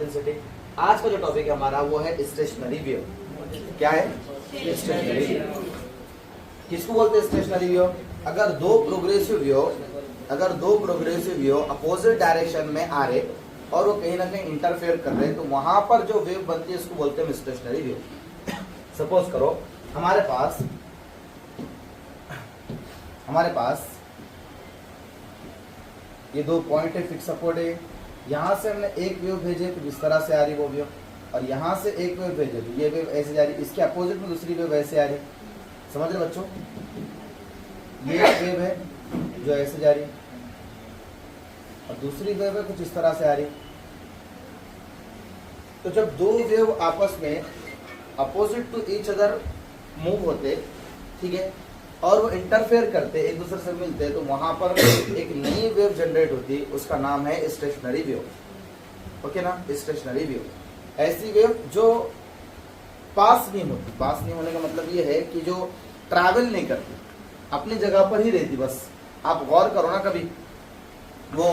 Intensity. आज का जो टॉपिक है हमारा वो है स्टेशनरी वेव। क्या है? Stationary wave. किसको बोलते हैं स्टेशनरी वेव? अगर दो प्रोग्रेसिव वेव अपोजिट डायरेक्शन में आ रहे और वो कहीं ना कहीं इंटरफेयर कर रहे हैं तो वहां पर जो वेव बनती है उसको बोलते हैं स्टेशनरी वेव। सपोज करो हमारे पास ये दो पॉइंट है, फिक्स सपोर्ट है, यहां से हमने एक वेव भेजे तो इस तरह से आ रही वो वेव, और यहां से एक वेव भेजे तो ये वेव ऐसे जा रही, इसके अपोजिट में दूसरी वेव ऐसे आ रही। समझ रहे बच्चों? ये एक वेव है जो ऐसे जा रही और दूसरी वेव है कुछ इस तरह से आ रही। तो जब दो वेव आपस में opposite to each other move होते, ठीक है, और वो इंटरफेयर करते, एक दूसरे से मिलते, तो वहां पर एक नई वेव जनरेट होती, उसका नाम है स्टेशनरी वेव। ओके ना? स्टेशनरी वेव ऐसी वेव जो पास नहीं होती। पास नहीं होने का मतलब ये है कि जो ट्रैवल नहीं करती, अपनी जगह पर ही रहती। बस आप गौर करो ना, कभी वो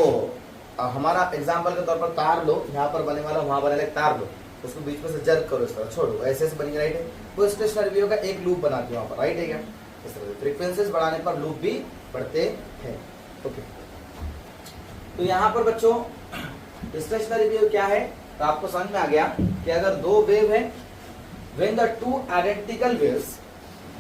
हमारा एग्जाम्पल के तौर पर तार लो, यहाँ पर बने वाला वहां बने वाला तार लो, उसको बीच में से जर्क करो, इस तरह छोड़ो, ऐसे ऐसे बनेगी, राइट है? वो स्टेशनरी वेव का एक लूप बनाती है वहां पर, राइट है क्या? इस तरह फ्रीक्वेंसीज बढ़ाने पर लूप भी बढ़ते हैं। ओके, तो यहाँ पर बच्चों स्टेशनरी वेव क्या है तो आपको समझ में आ गया कि अगर दो वेव है, when the two identical waves,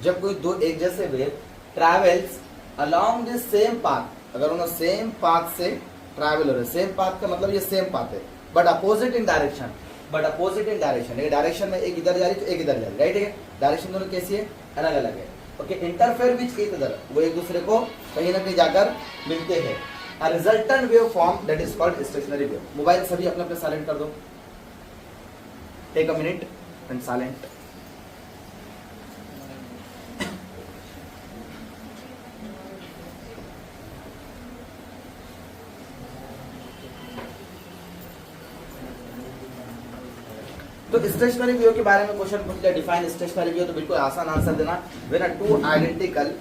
जब कोई दो एक जैसे wave travels along the same path, अगर उन्होंने सेम पाथ से ट्रैवल हो रहे, सेम पाथ का मतलब ये सेम पाथ है बट अपोजिट इन डायरेक्शन, एक डायरेक्शन में एक इधर जा रही तो एक इधर जा रही, राइट है? डायरेक्शन दोनों कैसी है? अलग अलग है। Okay, interfere which each other, वो एक दूसरे को कहीं ना कहीं जाकर मिलते हैं। A resultant wave form that is called stationary wave. Mobile सभी अपने अपने साइलेंट कर दो, take a minute and silent. तो स्टेशनरी वेव के बारे में क्वेश्चन पूछ लिया, डिफाइन स्टेशनरी वेव, तो बिल्कुल आसान आंसर देना। When a two identical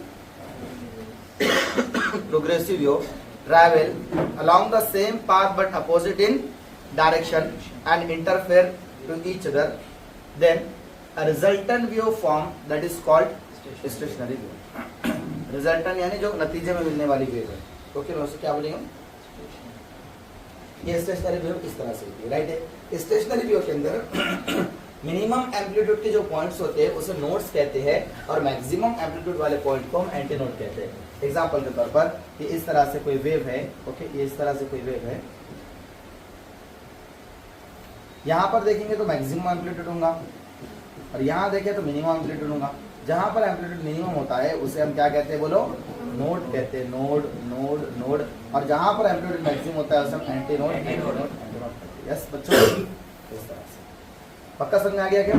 progressive wave travel along the same path but opposite in direction and interfere to each other, then a resultant wave form that is called stationary wave. Resultant यानी जो नतीजे में मिलने वाली wave है। Okay, मैं उससे क्या बोलेंगे? ये स्टेशनरी वेव इस तरह से होती है, राइट है? स्टेशनरी वेव के अंदर मिनिमम एम्पलीट्यूड के जो पॉइंट्स होते हैं उसे नोड्स कहते हैं और मैक्सिमम एम्पलीट्यूड वाले पॉइंट को हम एंटी नोड कहते हैं। एग्जांपल के तौर पर ये इस तरह से कोई वेव है, ओके, ये इस तरह से कोई वेव है, यहां पर देखेंगे तो मैक्सिमम एम्पलीट्यूड होगा और यहां देखें तो मिनिमम एम्पलीट्यूड होगा। जहां पर एम्पलीट्यूड मिनिमम होता है उसे हम क्या कहते हैं? बोलो, नोड कहते हैं। Node node node. और जहां पर एम्पलीट्यूड मैक्सिमम होता है उसे हम anti node anti node anti node कहते हैं। यस बच्चों, इस तरह से पक्का समझ में आ गया क्या?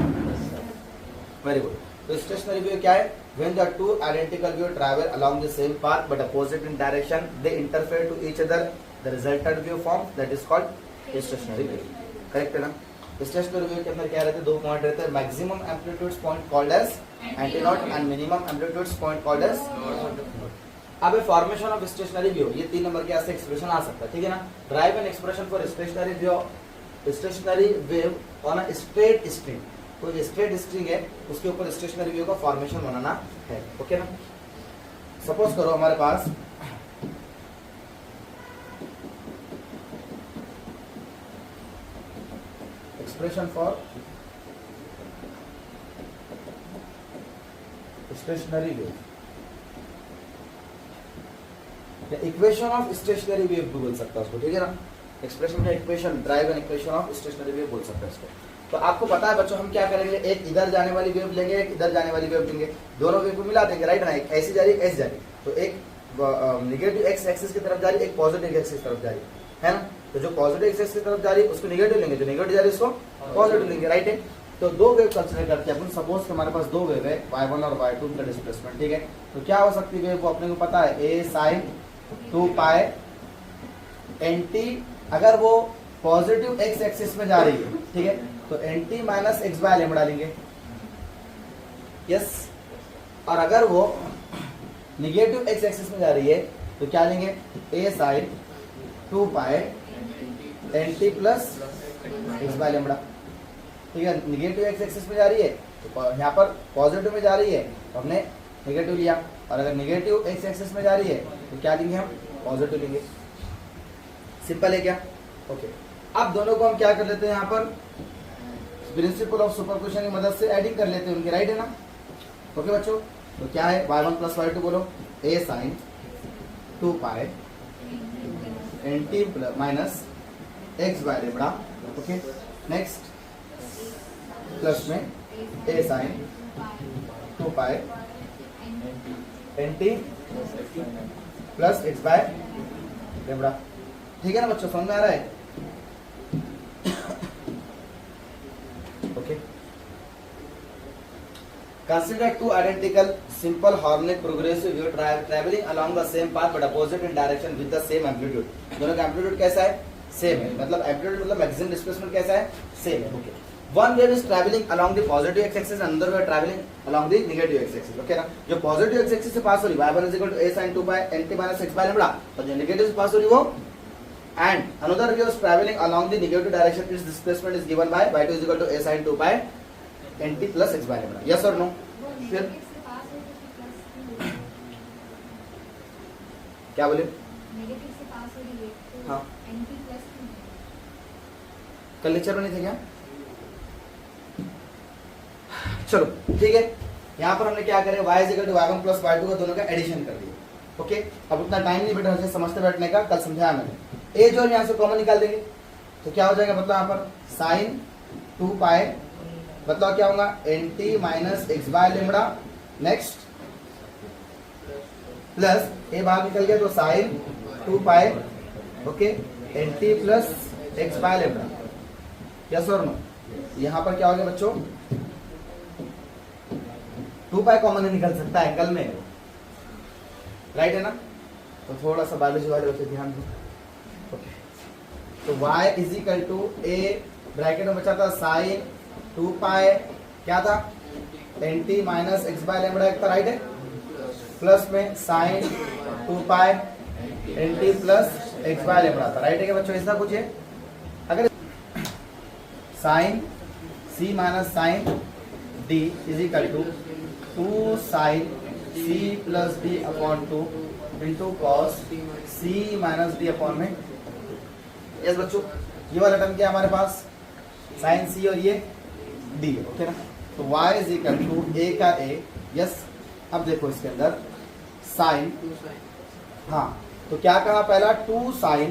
Very good. तो स्टेशनरी वेव क्या है? When the two identical wave travel along the same path but opposite in direction, they interfere to each other, the resultant wave form that is called stationary wave. Correct है ना? Stationery wave के अंदर क्या रहते हैं? दो point रहते हैं, maximum amplitudes point called as anti node and minimum amplitudes point called as node. अब फॉर्मेशन ऑफ स्टेशनरी वेव, ये 3 नंबर के ऐसे एक्सप्रेशन आ सकता है, ठीक है ना? Derive an expression for stationary wave on a straight string. कोई स्ट्रेट स्ट्रिंग है उसके ऊपर स्टेशनरी वेव का फॉर्मेशन बनाना है। ओके ना? सपोज करो हमारे पास expression for stationary wave, equation of stationary wave भी बोल सकता है उसको, ठीक है ना? एक्सप्रेशन का equation, drive an equation of stationary wave बोल सकते हैं इसको। तो आपको पता है बच्चों हम क्या करेंगे? एक इधर जाने वाली वेव लेंगे, एक इधर जाने वाली वेव लेंगे, दोनों वेव को मिला देंगे, राइट ना? एक ऐसी जा रही है, एक ऐसी जा रही है, तो एक नेगेटिव एक्स एक्सिस की तरफ जा रही है, एक पॉजिटिव एक्सिस की तरफ जा रही है ना? तो जो पॉजिटिव एक्सिस की तरफ जा रही है उसको नेगेटिव लेंगे, जो नेगेटिव जा रही है उसको पॉजिटिव लेंगे, राइट है? तो दो वेव कंसीडर करते हैं अपन। सपोज कि हमारे पास दो वेव है, y1 और y2 का डिस्प्लेसमेंट, ठीक है? तो क्या हो सकती है वेव? वो अपने को पता है, a sin 2 पाई nt। अगर वो पॉजिटिव x एक्सिस में जा रही है, ठीक है, तो nt minus x by lambda लेंगे, यस। और अगर वो निगेटिव x एक्सिस में जा रही है तो क्या लेंगे? a sin 2 pi nt plus x by lambda. ठीक है, निगेटिव एक्स एक्सिस में जा रही है तो यहाँ पर पॉजिटिव में जा रही है तो हमने निगेटिव लिया, और अगर निगेटिव एक्स एक्सिस में जा रही है तो क्या लेंगे हम, पॉजिटिव लेंगे। सिंपल है क्या? ओके, अब दोनों को हम क्या कर लेते हैं, यहाँ पर प्रिंसिपल ऑफ सुपरपोजिशन की मदद से एडिंग कर लेते हैं उनके, राइट है ना। ओके बच्चों, तो क्या है y1 प्लस y2 बोलो, a sine 2 pi n t minus x by lambda. Okay, next plus में a sine 2 pi n t plus x by lambda. ठीक है ना बच्चों, समझ में आ रहा है? Okay, consider two identical simple harmonic progressive wave traveling along the same path but opposite in direction with the same amplitude। दोनों का एम्पलीट्यूड कैसा है, सेम है, मतलब एम्पलीट्यूड मतलब मैक्सिमम डिस्प्लेसमेंट कैसा है, सेम है। Okay, one wave is traveling along the positive x axis and another wave traveling along the negative x axis। Okay ना, जो पॉजिटिव x axis से पास हो रही y1 is equal to a sin 2 pi nt minus x by lambda, और जो negative से पास हो रही वो, and another wave is traveling along the negative direction, its displacement is given by y2 is equal to a sin 2 pi nt plus x by lambda। yes or no? फिर क्या बोले, negative से पास हो रही है, हाँ एंटी प्लस कल lecture में नहीं थे क्या? चलो ठीक है, यहाँ पर हमने क्या करे, y is equal to y1 plus y2 का दोनों का एडिशन कर दिया। ओके, अब उतना टाइम नहीं बेटा उसे समझते बैठने का, कल समझाया मैंने। ए जो यहाँ से कॉमन निकाल देंगे तो क्या हो जाएगा, मतलब यहाँ पर साइन 2 पाई, मतलब क्या होगा n t minus x by lambda, next plus a बाहर निकल गया तो sine 2 pi, okay, n t plus x by lambda. Yes और नो? यहाँ पर क्या हो गया बच्चों, 2 पाई कॉमन निकल सकता है एंगल में, राइट है ना। तो थोड़ा सा बायोलॉजी वाले उसे ध्यान दो। ओके, तो y is equal to a bracket में बचा था साइन 2 पाई, क्या था, n t minus x by lambda एक था, राइट है, प्लस में sine 2 pi n t plus x by lambda था, राइट है क्या बच्चों? ऐसा कुछ है, अगर sine c minus sine d is equal to 2 sine C plus d upon 2 into cos c minus d upon में। यस बच्चों, ये वाला टर्म क्या है हमारे पास, साइन सी और ये डी, ओके ना। तो y इज इक्वल टू ए का ए, यस। अब देखो इसके अंदर साइन, हाँ तो क्या कहा पहला, 2 साइन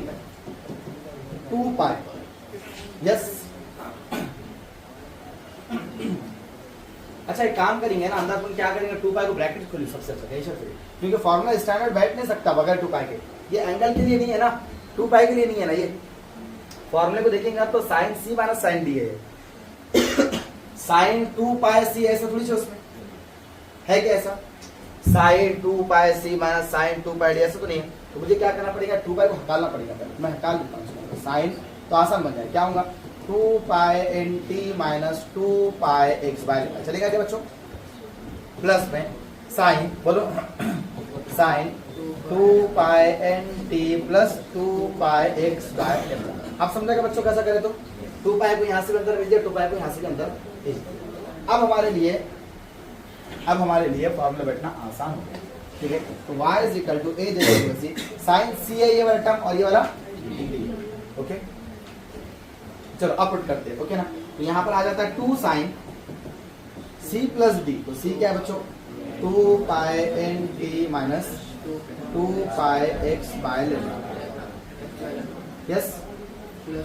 2 पाई, यस। अच्छा एक काम करेंगे ना, अंदर अपन क्या करेंगे, 2 पाई को ब्रैकेट खोलिए सबसे अच्छा, क्योंकि फॉर्मूला स्टैंडर्ड बैठ नहीं सकता बगैर 2 पाई के, ये एंगल के लिए नहीं है ना, 2 पाई के लिए नहीं है ना, ये फॉर्मूले को देखेंगे आप तो sign c minus sine D है। साइन 2 पाई सी ऐसा थोड़ी सी उसमें है क्या, ऐसा साइन 2 पाई सी माइनस साइन 2 पाई डी ऐसा तो नहीं है। तो मुझे क्या करना पड़ेगा, 2 पाई को हटाना पड़ेगा, मैं हटा देता हूँ साइन, तो आसान बन जाए, क्या होगा 2 pi n t minus 2 pi x by lambda, चलेगा क्या बच्चों, प्लस में साइन, बोलो sign 2 pi n t plus 2 pi x by lambda. आप समझेगा बच्चों कैसा करे, तो 2 पाई को यहाँ से अंदर भेज दिया, 2 पाई को यहाँ से अंदर भेज दिया। अब हमारे लिए फॉर्मूला बैठना आसान हो गया, ठीक है। तो y इज इक्वल टू ए जैसे साइन सी है ये वाला टर्म और ये वाला डी, ओके। चलो अब पुट करते हैं, ओके ना। तो यहाँ पर आ जाता है 2 साइन सी प्लस डी, तो सी क्या है बच्चों, 2 pi n t minus 2 pi x by lambda, yes,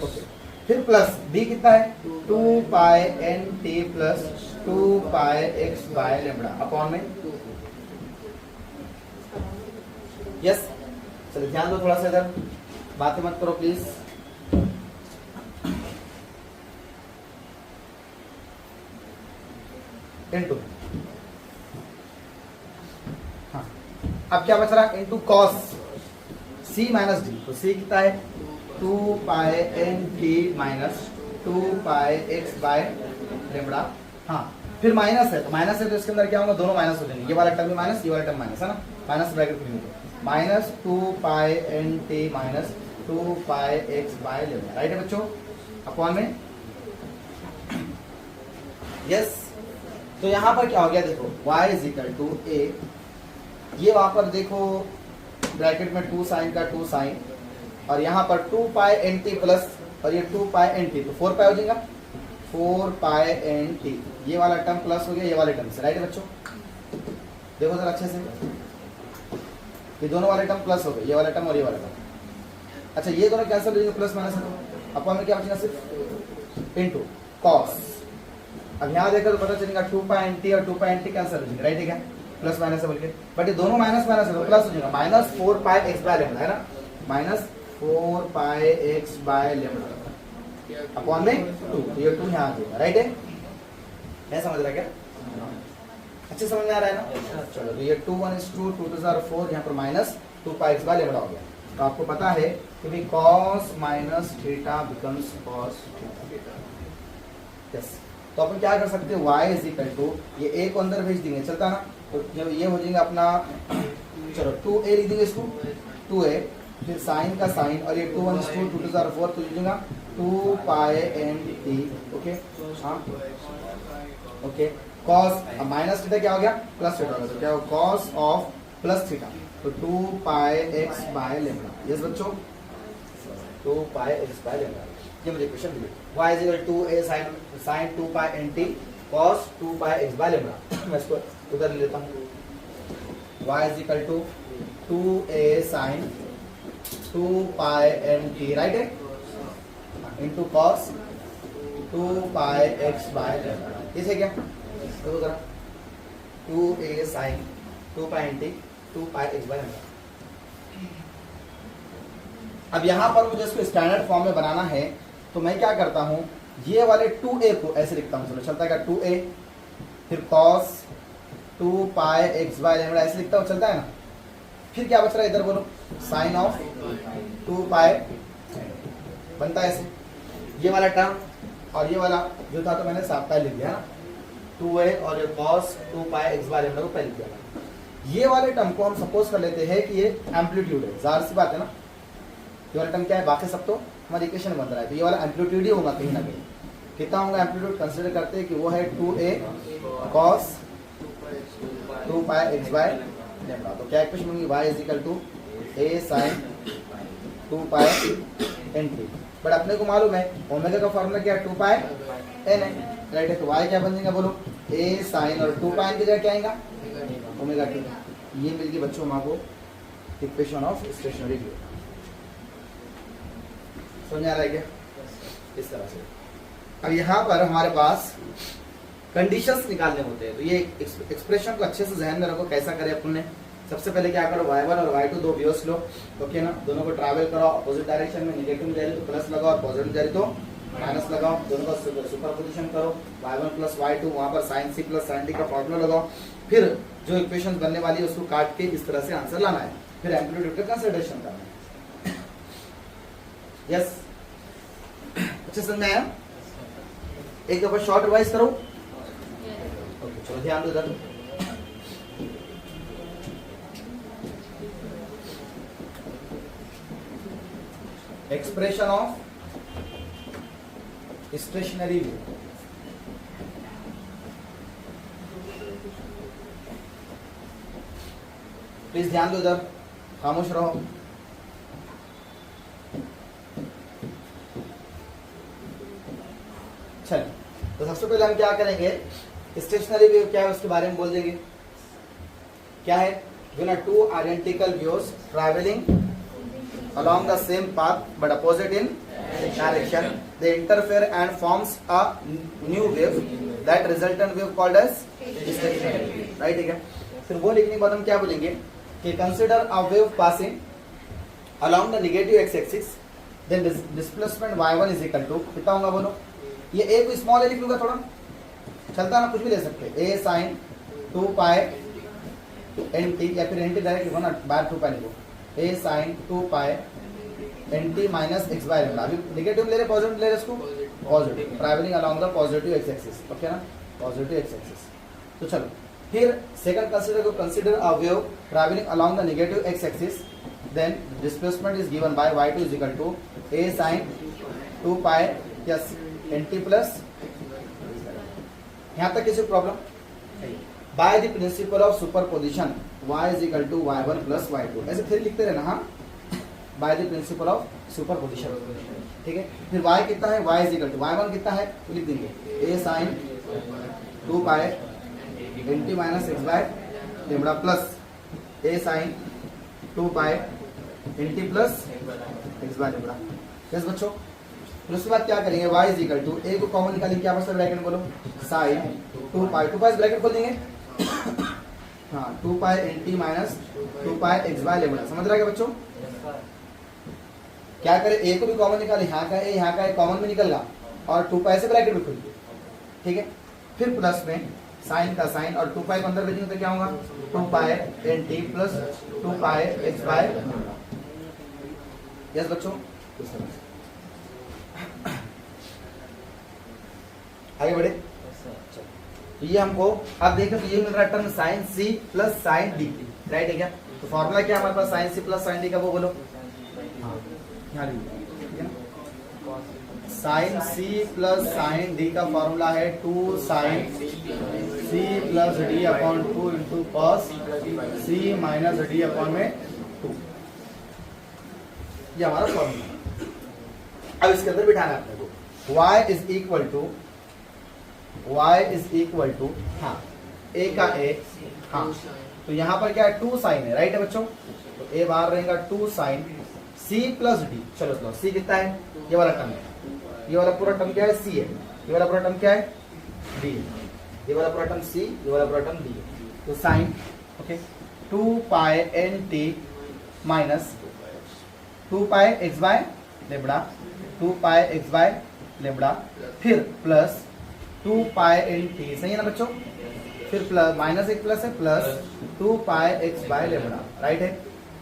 okay. फिर प्लस डी कितना है, 2 pi n t plus 2 pi x by lambda upon में, यस। चलो ध्यान दो थोड़ा सा इधर, बातें मत करो प्लीज। इनटू, हाँ अब क्या बच रहा, into cos c minus D, तो सी कितना है 2 pi n t minus 2 pi x by lambda, हाँ। फिर माइनस है, तो इसके अंदर क्या होगा, दोनों माइनस हो जाएंगे, ये वाला टर्म भी माइनस, ये वाला टर्म माइनस है ना, माइनस ब्रैकेट खुलेंगे, तो minus 2 pi n t minus 2 pi x by lambda, right है बच्चों, अपॉन में यस। तो यहाँ पर क्या हो गया देखो, y इज इक्वल टू ए, ये वहां पर देखो ब्रैकेट में 2 साइन का 2 साइन, और यहाँ पर 2 पाई एन टी प्लस, और ये 2 पाई एन टी, तो 4 पाई हो जाएगा, 4 पाई एन टी, ये वाला टर्म प्लस हो गया ये वाले टर्म से, राइट बच्चों? देखो जरा अच्छे से, ये दोनों वाले टर्म प्लस हो गए, ये वाला टर्म और ये वाला टर्म। अच्छा ये दोनों कैंसिल हो जाएंगे प्लस माइनस, अपन में क्या बचेगा सिर्फ इनटू कॉस। अब यहाँ देखो तो पता चलेगा 2 पाई एन टी और 2 पाई एन टी कैंसिल हो जाएंगे, राइट है क्या? प्लस माइनस है बोल के, बट ये दोनों माइनस माइनस है तो प्लस हो जाएगा, minus 4 pi x by lambda, है ना? Minus 4 pi x by lambda upon में 2, तो ये 2 यहाँ आ जाएगा, राइट है? है समझ रहा है क्या? अच्छे समझ में आ रहा है ना? चलो तो ये 2 1 is 2, 2 2 are 4, यहाँ पर minus 2 pi x by lambda हो गया। तो आपको पता है कि भाई cos minus theta becomes cos theta. Yes, तो अपन क्या कर सकते हैं, y इज इक्वल टू, ये a को अंदर भेज देंगे, चलता ना? तो जब ये हो जाएगा अपना, चलो 2a लिख देंगे इसको, 2a, फिर साइन का साइन, और ये 2 1 is 2, 2 2 are 4, तो लिख देगा 2 पाई एन टी, ओके? हाँ ओके, cos, अब माइनस थीटा क्या हो गया, प्लस थीटा हो गया, तो क्या हो, cos ऑफ प्लस थीटा, तो 2 pi x by lambda. Yes बच्चों, 2 पाई एक्स बाय लेमडा, ये मुझे क्वेश्चन मिले। y is equal to a sin 2 pi n t cos 2 pi x by lambda. मैं इसको उधर लेता हूँ, y is equal to 2a sin 2 pi n t, right है, into cos 2 pi x by lambda. इसे क्या देखो जरा, 2a sin 2 pi n t 2 pi x by lambda. अब यहाँ पर मुझे इसको स्टैंडर्ड फॉर्म में बनाना है, तो मैं क्या करता हूँ, ये वाले 2a को ऐसे लिखता हूँ, चलो चलता है क्या, 2a फिर cos 2 pi x by lambda ऐसे लिखता हूँ, चलता है ना? फिर क्या बच रहा है इधर बोलो, साइन ऑफ 2 पाई बनता है ऐसे, ये वाला टर्म और ये वाला जो था तो मैंने साफ पहले लिख दिया ना, 2a और ये cos 2 pi x by lambda को पहले लिख दिया। ये वाले टर्म को हम सपोज कर लेते हैं कि ये एम्पलीट्यूड है, जाहिर सी बात है ना, ये वाला टर्म क्या है, बाकी सब तो हमारी इक्वेशन बन रहा है, तो ये वाला एम्पलीट्यूड ही होगा कहीं ना कहीं। कितना होगा एम्पलीट्यूड, कंसीडर करते हैं कि वो है 2a cos 2 pi x by lambda, तो क्या इक्वेशन होगी, y is equal to a sin 2 pi n t, but अपने को मालूम है ओमेगा का फॉर्मूला क्या है, 2 पाई n है, राइट है? तो y क्या बन जाएगा बोलो, a sin और 2 पाई n की जगह क्या आएगा, ओमेगा t। ये मिल गई बच्चों हमारे इक्वेशन ऑफ स्टेशनरी वेव। समझ आ रहा है क्या? इस तरह से। अब यहाँ पर हमारे पास कंडीशंस निकालने होते हैं, तो ये एक्सप्रेशन को अच्छे से ध्यान में रखो, कैसा करें अपन ने। सबसे पहले क्या करो, y1 और y2 दो व्यूज लो, ओके ना? दोनों को ट्रैवल करो अपोजिट डायरेक्शन में, निगेटिव जा रही तो प्लस लगाओ, पॉजिटिव जा रही तो माइनस लगाओ, दोनों का सुपरपोजिशन करो, y1 प्लस y2, वहां पर sin c plus sin d का फॉर्मूला लगाओ, फिर जो इक्वेशन बनने वाली है उसको काट के इस तरह से आंसर लाना है, फिर एम्पलीट्यूड का कंसिडरेशन करना है। यस, अच्छे समझ में आया? एक दफा शॉर्ट रिवाइज करो, ओके चलो ध्यान दो इधर। Expression of stationary wave, please ध्यान दो इधर, खामोश रहो। चलिए, तो सबसे पहले हम क्या करेंगे, स्टेशनरी वेव क्या है उसके बारे में बोल देंगे। क्या है, when are two identical waves traveling along the same path but opposite in direction, they interfere and forms a new wave, that resultant wave called as stationary wave, right? ठीक है, फिर वो लिखने के बाद हम क्या बोलेंगे कि consider a wave passing along the negative x-axis, then displacement y1 is equal to कितना होगा बोलो, ये a को स्मॉल a लिख लूंगा, थोड़ा चलता ना, कुछ भी ले सकते हैं, a sin 2 pi n t, या फिर एन टी डायरेक्ट लिखो ना, बार 2 पाई लिखो, a sin 2 pi n t minus x by lambda. अभी नेगेटिव ले रहे पॉजिटिव ले रहे, इसको positive, travelling along the positive x axis, okay ना, पॉजिटिव एक्स एक्सिस। तो चलो फिर second consider a wave travelling along the negative x axis, then displacement is given by y2 is equal to a sin 2 pi plus n t plus यहाँ तक किसी problem? By the principle of superposition y is equal to y1 plus y2, ऐसे फिर लिखते रहना। हाँ, by the principle of superposition, ठीक है। फिर y कितना है, y is equal to y1 कितना है तो लिख देंगे a sine 2 pi nt minus x by lambda plus a sine 2 pi nt plus x by lambda. Yes बच्चों, फिर उसके बाद क्या करेंगे, y is equal to a को कॉमन निकालेंगे, क्या बचता है ब्रैकेट में बोलो, साइन 2 पाई ब्रैकेट खोल देंगे, हाँ 2 pi nt minus 2 pi x by lambda. समझ रहा है क्या बच्चों? क्या करें, a को भी कॉमन निकाले, यहाँ का a यहाँ का a कॉमन भी निकल गया और 2 पाई से ब्रैकेट भी खुल गया, ठीक है। फिर प्लस में साइन का साइन और 2 पाई को अंदर भेजेंगे तो क्या होगा, 2 pi nt plus 2 pi x by lambda. Yes बच्चों, आगे बढ़े। तो ये हमको अब देखो, तो ये मिल रहा है टर्म साइन सी प्लस साइन डी, राइट है क्या? तो फॉर्मूला क्या हमारे पास साइन सी प्लस साइन डी का, वो बोलो। हाँ, यहाँ लिखिए, साइन सी प्लस साइन डी का फॉर्मूला है 2 साइन सी plus d upon 2 into cos c minus d upon में 2। ये हमारा फॉर्मूला। अब इसके अंदर बिठाना है अपने को, y इज इक्वल टू हाँ a का a, हाँ तो यहाँ पर क्या है 2 साइन है, राइट है बच्चों। तो a बाहर रहेगा 2 साइन c प्लस डी। चलो तो c कितना है, ये वाला टर्म है, ये वाला पूरा टर्म क्या है, c है, ये वाला पूरा टर्म क्या है, d है, ये वाला पूरा टर्म c, ये वाला पूरा टर्म d है। तो sine okay 2 pi nt minus 2 pi x by lambda, 2 pi x by lambda, फिर प्लस 2 पाई nt, सही है ना बच्चों। फिर प्लस माइनस एक प्लस है plus 2 pi x by lambda, right है।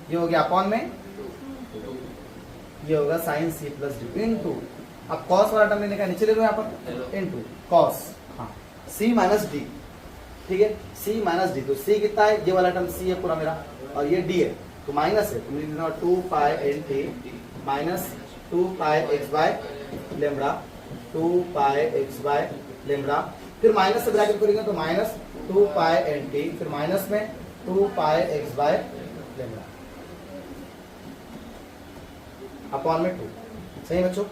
ये हो गया अपॉन में, ये होगा साइन सी प्लस डी इनटू, अब कॉस वाला टर्म लेने का नीचे ले लो यहाँ पर, इनटू कॉस हाँ सी माइनस डी, ठीक है, सी माइनस डी। तो सी कितना है, ये वाला टर्म सी है पूरा मेरा और ये डी है, तो माइनस है, तो लिखना 2 pi nt minus 2 pi x by lambda, 2 pi x by lambda, फिर माइनस से ब्रैकेट करेंगे तो माइनस 2 पाई nt, फिर माइनस में 2 pi x by lambda upon में 2, सही है बच्चों,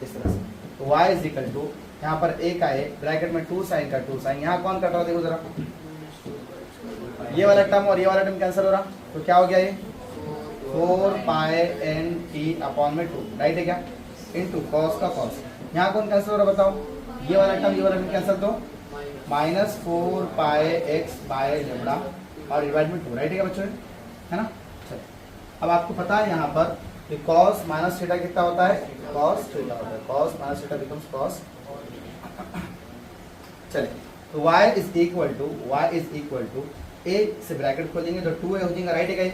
इस तरह से। तो y इज इक्वल टू यहाँ पर a का a ब्रैकेट में 2 साइन का 2 साइन, यहाँ कौन कट रहा है देखो जरा, ये वाला टर्म और ये वाला टर्म कैंसिल हो रहा, तो क्या हो गया ये 4 पाई nt अपॉन में 2, राइट है क्या, इनटू कॉस का कॉस, यहाँ कौन कैंसिल हो रहा बताओ, ये वाला टर्म कैंसिल, तो minus 4 pi x by lambda और डिवाइड में 2, राइट है क्या बच्चों, है ना। चलो अब आपको पता है यहाँ पर कि cos माइनस थीटा कितना होता है, cos थीटा होता है, cos minus theta becomes cos। चलिए तो y is equal to a से ब्रैकेट खोलेंगे तो 2a हो जाएगा, राइट है क्या,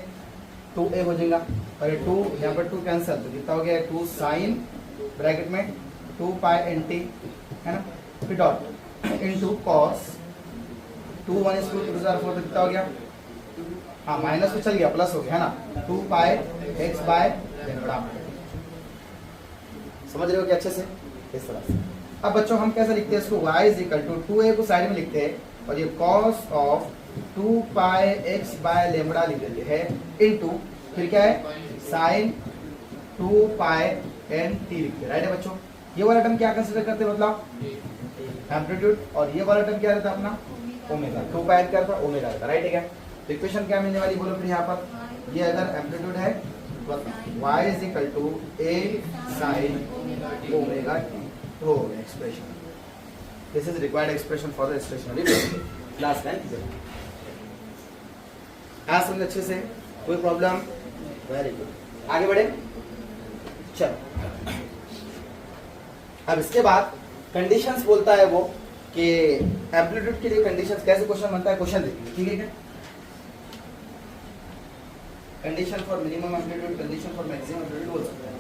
2a हो जाएगा और ये 2 यहाँ पर 2 कैंसिल, तो कितना हो गया 2 साइन ब्रैकेट में 2 पाई nt, है ना, फिर डॉट इनटू cos 2 1 is 2 2 4 तो कितना हो गया, हाँ माइनस तो चल गया प्लस हो गया, है ना, 2 पाई एक्स बाय लेमड़ा। समझ रहे हो कि अच्छे से, इस तरह से। अब बच्चों हम कैसे लिखते हैं इसको, y is equal to 2a को साइड में लिखते हैं और ये cos of 2 pi x by lambda लिख देते हैं इनटू, फिर क्या है साइन 2 पाई nt लिखते हैं, राइट है बच्चों। ये वाला टर्म क्या कंसीडर करते हैं, मतलब एम्पलीट्यूड, और ये वाला टर्म क्या रहता है अपना ओमेगा, 2 पाई क्या रहता है ओमेगा रहता है, राइट है क्या। तो इक्वेशन क्या मिलने वाली बोलो फिर यहाँ पर, ये अगर एम्पलीट्यूड है तो y is equal to a sine omega t, तो expression, this is required expression for the stationary last time कीजिए। आज समझ अच्छे से, कोई प्रॉब्लम, वेरी गुड, आगे बढ़े। चलो अब इसके बाद कंडीशंस बोलता है वो कि एम्पलीट्यूड के लिए कंडीशंस कैसे क्वेश्चन बनता है, क्वेश्चन देखिए, ठीक है क्या। Condition for minimum amplitude, condition for maximum amplitude बोल सकते हैं।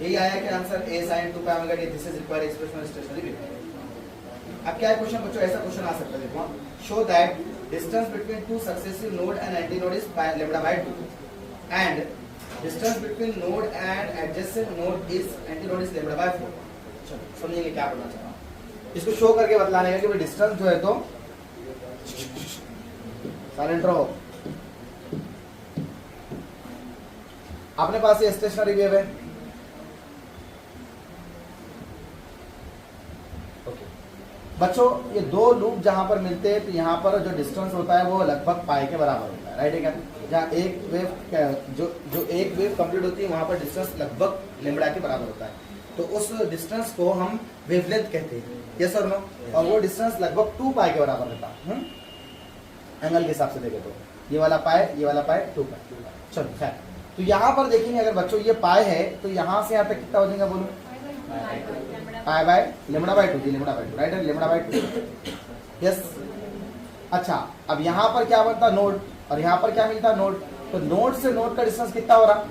यही आया कि answer a sin 2 pi omega t, this is required expression stationary wave. अब क्या है क्वेश्चन बच्चों, ऐसा क्वेश्चन आ सकता है, देखो, show that distance between two successive node and anti node is lambda by 2 and distance between node and adjacent node is anti node is lambda by 4। चलो समझेंगे क्या बोलना चाह रहा हूं। इसको शो करके बतलाने का कि भाई डिस्टेंस जो है तो साइलेंट रहो। अपने पास ये स्टेशनरी वेव है। बच्चों ये दो लूप जहां पर मिलते हैं तो यहाँ पर जो डिस्टेंस होता है वो लगभग पाई के बराबर होता है, राइट है क्या? जहाँ एक वेव जो एक वेव कंप्लीट होती है वहां पर डिस्टेंस लगभग लेमड़ा के बराबर होता है, तो उस डिस्टेंस को हम वेवलेंथ कहते हैं, यस और नो? और वो डिस्टेंस लगभग 2 पाई के बराबर होता है। एंगल के हिसाब से देखे तो ये वाला पाई 2 पाई। चलो खैर, तो यहाँ पर देखेंगे अगर बच्चों ये पाई है तो यहाँ से यहाँ तक कितना हो जाएगा बोलो? Pi by lambda by 2, right है, लेमड़ा बाय 2, यस। अच्छा, अब यहाँ पर क्या बनता? नोड, और यहाँ पर क्या मिलता? नोड। तो नोड से नोड का डिस्टेंस कितना हो रहा?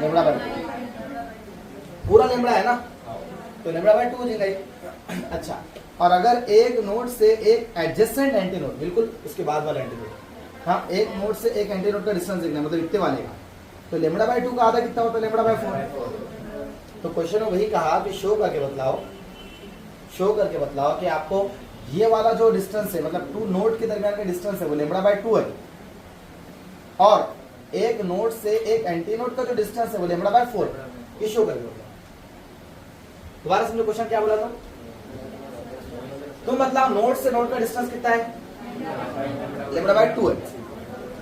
लेमड़ा बाय 2, पूरा लेमड़ा है ना, तो लेमड़ा बाय 2 हो जाएगा। अच्छा, और अगर एक नोड से एक एडजेसेंट एंटी नोड, बिल्कुल उसके बाद वाला एंटी नोड, हाँ, एक नोड से एक एंटी नोड का डिस्टेंस देखना, मतलब इतने वाले का, तो लेमड़ा बाय 2 का आधा कितना होता है? Lambda by 4। तो क्वेश्चन में वही कहा कि शो करके बतलाओ कि आपको ये वाला जो डिस्टेंस है, मतलब 2 नोड के दरमियान का डिस्टेंस है वो लेमड़ा बाय 2 है, और एक नोड से एक एंटी नोड का जो डिस्टेंस है वो लेमड़ा बाय 4 है। ये शो करके बतलाओ। दोबारा समझो क्वेश्चन क्या बोला था? तो मतलब नोड से नोड का डिस्टेंस कितना है? लेमड़ा बाय 2 है,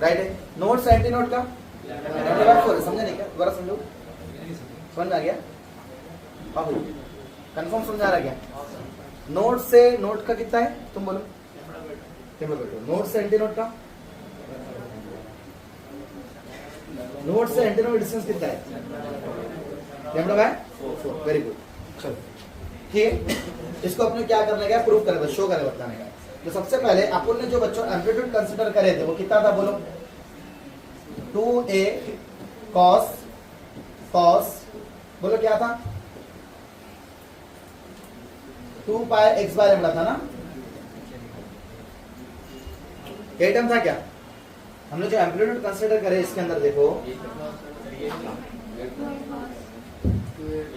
राइट है। नोड से एंटी नोड का लेमड़ा बाय 4 है। समझे नहीं क्या? दोबारा समझो, समझ में आ गया? कंफर्म समझ आ रहा क्या? नोड से नोड का कितना है तुम बोलो? नोड से एंटी नोड का, नोड से एंटी नोड डिस्टेंस कितना है? Lambda by 4। वेरी गुड, चलो ठीक है। इसको अपने क्या करने का? प्रूफ करने का, शो करने बताने का। तो सबसे पहले अपन ने जो बच्चों एम्पलीट्यूड कंसीडर करे थे वो कितना था बोलो? 2a cos बोलो क्या था? 2 पाई x बाय लेमड़ा था ना, ये टर्म था क्या? हमने जो एम्पलीट्यूड कंसीडर करे इसके अंदर देखो,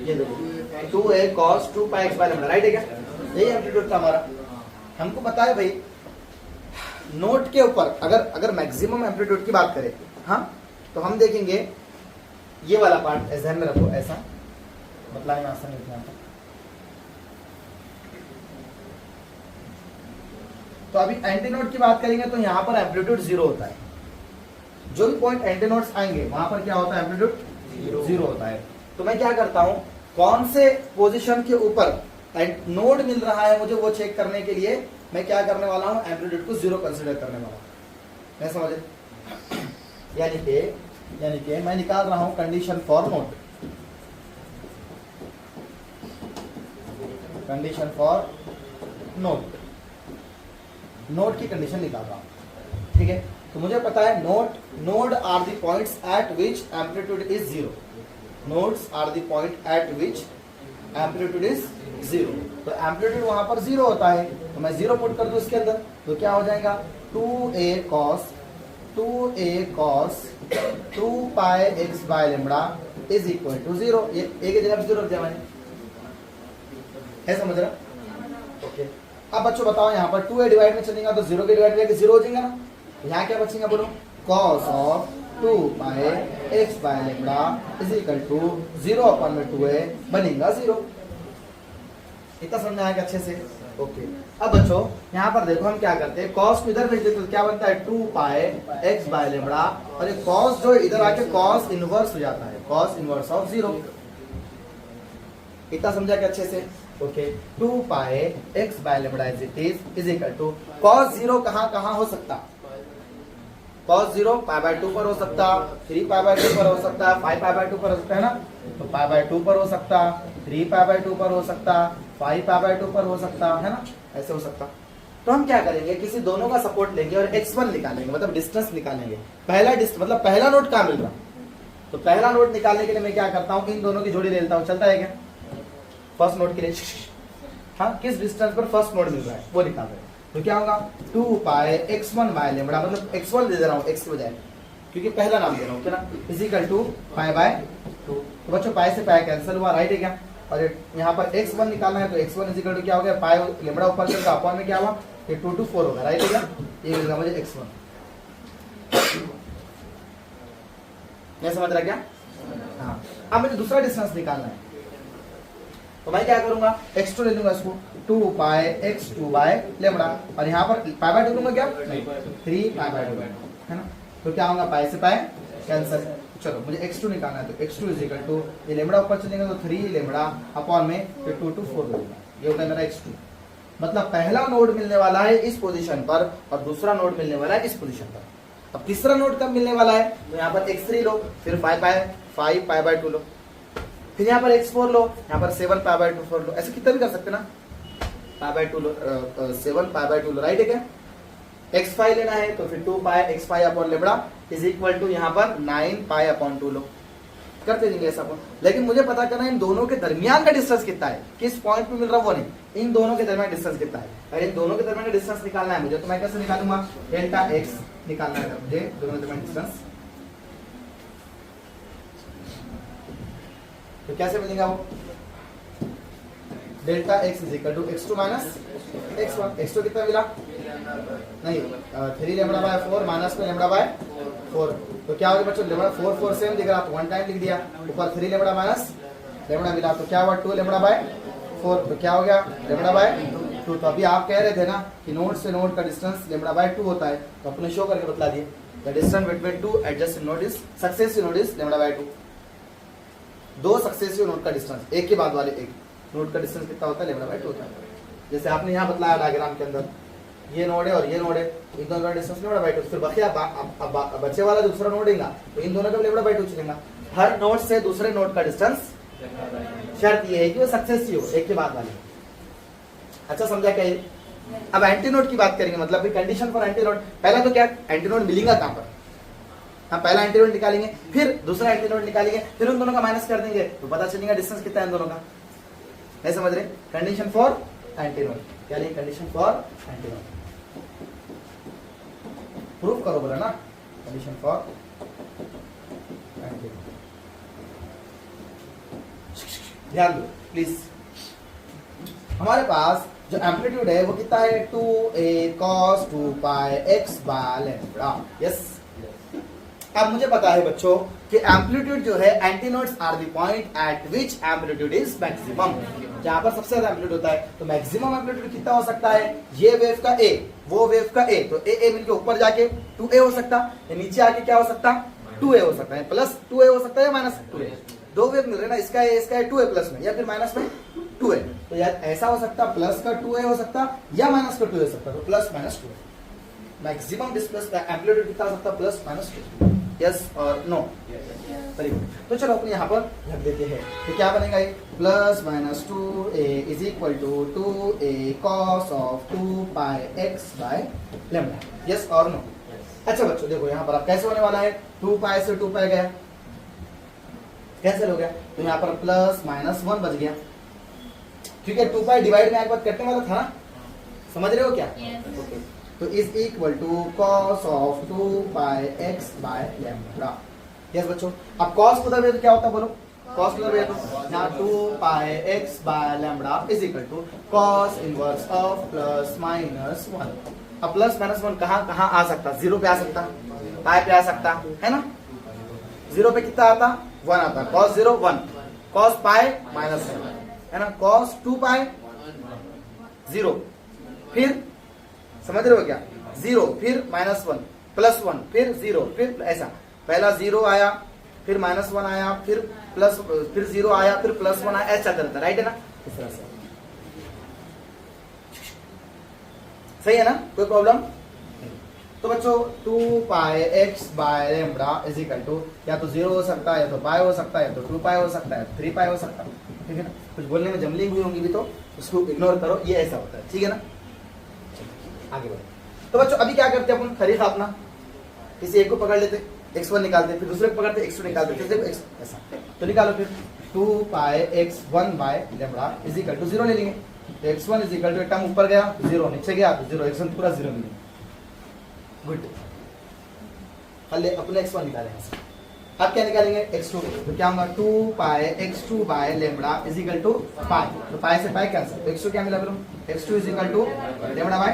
ये देखो 2a cos 2 pi x by lambda, right है क्या? यही एम्पलीट्यूड था हमारा। हमको पता है भाई नोट के ऊपर अगर मैक्सिमम एम्पलीट्यूड की बात करें, हाँ, तो हम देखेंगे ये वाला पार्ट ध्यान में रखो, ऐसा बतलाने में आसान नहीं था। तो अभी एंटी नोड की बात करेंगे तो यहाँ पर एम्पलीट्यूड 0 होता है। जो भी पॉइंट एंटी नोड्स आएंगे वहां पर क्या होता है? एम्पलीट्यूड 0 होता है। तो मैं क्या करता हूँ, कौन से पोजीशन के ऊपर नोड मिल रहा है मुझे वो चेक करने के लिए मैं क्या करने वाला हूँ? एम्पलीट्यूड को 0 कंसीडर करने वाला हूँ। मैं समझे? यानी कि मैं निकाल रहा हूं कंडीशन फॉर नोड, नोड की कंडीशन निकाल रहा हूं, ठीक है। तो मुझे पता है node are the points at which amplitude is 0। Nodes are the point at which amplitude is 0। तो एम्पलीट्यूड वहां पर 0 होता है, तो मैं 0 पुट कर दूं इसके अंदर, तो क्या हो जाएगा? 2a cos 2 pi x by lambda is equal to 0। ये a की जगह 0 रख दिया मैंने, है समझ रहा? ओके। अब बच्चों बताओ यहाँ पर 2a डिवाइड में चलेगा तो 0 के डिवाइड में 0 हो जाएगा ना, यहाँ क्या बचेगा बोलो? cos of 2 pi x by lambda is equal to 0 upon में 2a बनेगा 0। इतना समझ आएगा अच्छे से? ओके। अब बच्चों यहाँ पर देखो हम क्या करते हैं, cos को इधर भेज देते तो क्या बनता है? 2 पाई x बाय लेमड़ा, और ये cos जो इधर आके cos इनवर्स हो जाता है, cos इनवर्स ऑफ 0। इतना समझा क्या अच्छे से? Okay. 2 pi x by lambda is equal to cos 0 कहाँ हो सकता? cos 0 पाई बाय 2 पर हो सकता, 3 पाई बाय 2 पर हो सकता, 5 पाई बाय 2 पर हो सकता है ना, तो पाई बाय 2 पर हो सकता, 3 पाई बाय 2 पर हो सकता, 5 पाई बाय 2 पर हो सकता है ना, ऐसे हो सकता। तो हम क्या करेंगे, किसी दोनों का सपोर्ट लेंगे और x1 निकालेंगे, मतलब डिस्टेंस निकालेंगे। मतलब पहला नोड कहाँ मिल रहा, तो पहला नोड निकालने के लिए मैं क्या करता हूँ, इन दोनों की जोड़ी ले लेता हूँ। चलता है क्या? फर्स्ट नोड के लिए, हाँ, किस डिस्टेंस पर फर्स्ट नोड मिल रहा है वो निकाल रहे हैं। तो क्या होगा? 2 पाई x1 बाय लेमड़ा, मतलब x1 दे रहा हूँ x के बजाय, क्योंकि पहला नाम दे रहा हूँ, क्या ना, is equal to pi by 2। तो बच्चों पाई से पाई कैंसिल हुआ, राइट है क्या? और यहाँ पर x1 निकालना है तो x1 इज इक्वल टू क्या हो गया, पाई लेमड़ा ऊपर से अपॉन में क्या हुआ, ये 2 to 4 होगा, राइट है क्या, ये मिलेगा मुझे x1। ये समझ रहा क्या? हाँ, अब मुझे दूसरा डिस्टेंस निकालना है तो मैं क्या करूंगा, x2 ले लूंगा इसको, 2 पाई x2 बाय लेमड़ा, और यहाँ पर पाई बाय 2 लूंगा क्या, 3 पाई बाय 2 है ना, तो क्या होगा, पाई से पाई कैंसिल। चलो मुझे x2 निकालना है तो x2 इज इक्वल टू, ये लेमड़ा ऊपर चलेगा तो 3 लेमड़ा अपॉन में फिर 2 to 4 लूंगा, ये होता है मेरा x2। मतलब पहला नोड मिलने वाला है इस पोजीशन पर और दूसरा नोड मिलने वाला है इस पोजीशन पर। अब तीसरा नोड कब मिलने वाला है, तो यहाँ पर x3 लो, फिर 5 पाई बाय 2 लो, फिर यहाँ पर x4 लो, यहाँ पर 7 पाई बाय 2 4 लो, ऐसे कितना भी कर सकते ना, पाई बाय 2 लो, 7 पाई बाय 2 लो, राइट है क्या। x5 लेना है तो फिर 2 pi x5 upon lambda is equal to यहाँ पर 9 पाई अपॉन 2 लो, करते जाएंगे ऐसा अपन। लेकिन मुझे पता करना है इन दोनों के दरमियान का डिस्टेंस कितना है, किस पॉइंट पे मिल रहा है वो नहीं, इन दोनों के दरमियान डिस्टेंस कितना है। अगर इन दोनों के दरमियान का डिस्टेंस निकालना है मुझे तो मैं कैसे निकालूंगा, डेल्टा x निकालना है मुझे दोनों के दरमियान डिस्टेंस, तो कैसे मिलेगा वो, delta x is equal to x2 minus x1। x2 कितना मिला, नहीं 3 लेमड़ा बाय 4 माइनस में लेमड़ा बाय 4, तो क्या होगा बच्चों, लेमड़ा 4 4 सेम दिख रहा तो 1 टाइम लिख दिया, ऊपर 3 लेमड़ा माइनस लेमड़ा मिला तो क्या हुआ 2 लेमड़ा बाय 4, तो क्या हो गया लेमड़ा बाय 2। तो अभी आप कह रहे थे ना कि नोड से नोड का डिस्टेंस लेमड़ा बाय 2 होता है, तो अपने शो करके बतला दिए, the distance between two adjacent node is successive node is lambda by 2। दो सक्सेसिव नोड का डिस्टेंस, एक के बाद वाले एक नोड का डिस्टेंस कितना होता है, लेमड़ा बाय 2 होता है। जैसे आपने यहाँ बतलाया डायग्राम के अंदर, ये नोड है और ये नोड है, इन दोनों का डिस्टेंस लेमड़ा बाय 2, फिर बचे वाला दूसरा नोड है तो इन दोनों का लेमड़ा बाय 2 चलेगा। हर नोड से दूसरे नोड का डिस्टेंस, शर्त ये है कि वो सक्सेसिव हो, एक के बाद वाले। अच्छा समझा क्या ये? अब एंटी नोड की बात करेंगे, मतलब कंडीशन फॉर एंटी नोड। पहला तो क्या एंटी नोड मिलेगा कहां पर, हम पहला एंटी नोड निकालेंगे, फिर दूसरा एंटी नोड निकालेंगे, फिर उन दोनों का माइनस कर देंगे तो पता चलेगा डिस्टेंस कितना है इन दोनों का। नहीं समझ रहे? कंडीशन फॉर एंटी नोड क्या लिखे, condition for anti node proof करो बोला ना, कंडीशन फॉर एंटी नोड। ध्यान दो प्लीज, हमारे पास जो एम्पलीट्यूड है वो कितना है, 2a cos 2 pi x by lambda. Yes, अब मुझे पता है बच्चों कि एम्पलीट्यूड जो है, antinodes are the point at which amplitude is maximum, जहां पर सबसे ज्यादा एम्पलीट्यूड होता है। तो मैक्सिमम एम्पलीट्यूड कितना हो सकता है, ये वेव का a, वो वेव का a, तो a मिलके ऊपर जाके 2a हो सकता है, नीचे आके क्या हो सकता, 2a हो सकता है, प्लस 2a हो सकता है या माइनस 2a। दो वेव मिल रहे ना, इसका है 2a प्लस में या फिर माइनस में 2a, तो यार ऐसा हो सकता प्लस का 2a हो सकता या माइनस का 2a हो सकता, तो plus minus 2a। Maximum displace का एम्पलीट्यूड कितना हो सकता, प्लस माइनस 2। यस और नो, वेरी गुड। तो चलो अपने यहाँ पर रख देते हैं, तो क्या बनेगा ये, plus minus 2a is equal to 2a cos of 2 pi x by lambda. Yes और नो। अच्छा बच्चों देखो यहाँ पर अब कैसे होने वाला है, 2 पाई से 2 पाई गया, कैंसिल हो गया, तो यहाँ पर प्लस माइनस 1 बच गया, ठीक है। 2 पाई डिवाइड में एक बार कटने वाला था ना, समझ रहे हो क्या? Yes. ओके, तो is equal to cos of 2 pi x by lambda. Yes बच्चों, अब cos को उधर भेजो क्या होता है बोलो, cos को उधर भेजो, यहाँ 2 pi x by lambda is equal to cos inverse of plus minus 1। अब प्लस माइनस 1 कहाँ कहाँ आ सकता, 0 पे आ सकता, पाई पे आ सकता है ना, 0 पे कितना आता, 1 आता, cos 0 1, cos पाई माइनस है ना, cos 2 पाई 0, फिर समझ रहे हो क्या, 0 फिर माइनस 1 प्लस 1 फिर 0 फिर ऐसा, पहला 0 आया फिर माइनस 1 आया फिर प्लस फिर 0 आया फिर प्लस 1 आया, ऐसा चलता, राइट है ना, इस तरह से। सही है ना, कोई प्रॉब्लम? तो बच्चों 2 pi x by lambda is equal to या तो 0 हो सकता है, या तो पाई हो सकता है, या तो 2 पाई हो सकता है, 3 पाई हो सकता है, ठीक है ना। कुछ बोलने में जमलिंग हुई होंगी भी तो उसको इग्नोर करो, ये ऐसा होता है, ठीक है ना। आगे बढ़ो। तो बच्चों अभी क्या करते हैं अपन, तरीका अपना, किसी एक को पकड़ लेते, x1 निकालते, फिर दूसरे को पकड़ते x2 निकालते, फिर देखो ऐसा, तो निकालो फिर 2 pi x1 by lambda is equal to 0 ले लेंगे, तो x1 is equal to term ऊपर गया 0, नीचे गया तो 0, x1 पूरा 0 मिलेगा। गुड, पहले अपने x1 निकालेंगे, अब क्या निकालेंगे x2, तो क्या होगा 2 pi x2 by lambda is equal to pi, तो पाई से पाई कैंसिल, तो x2 क्या मिला फिर x2 is equal to lambda by,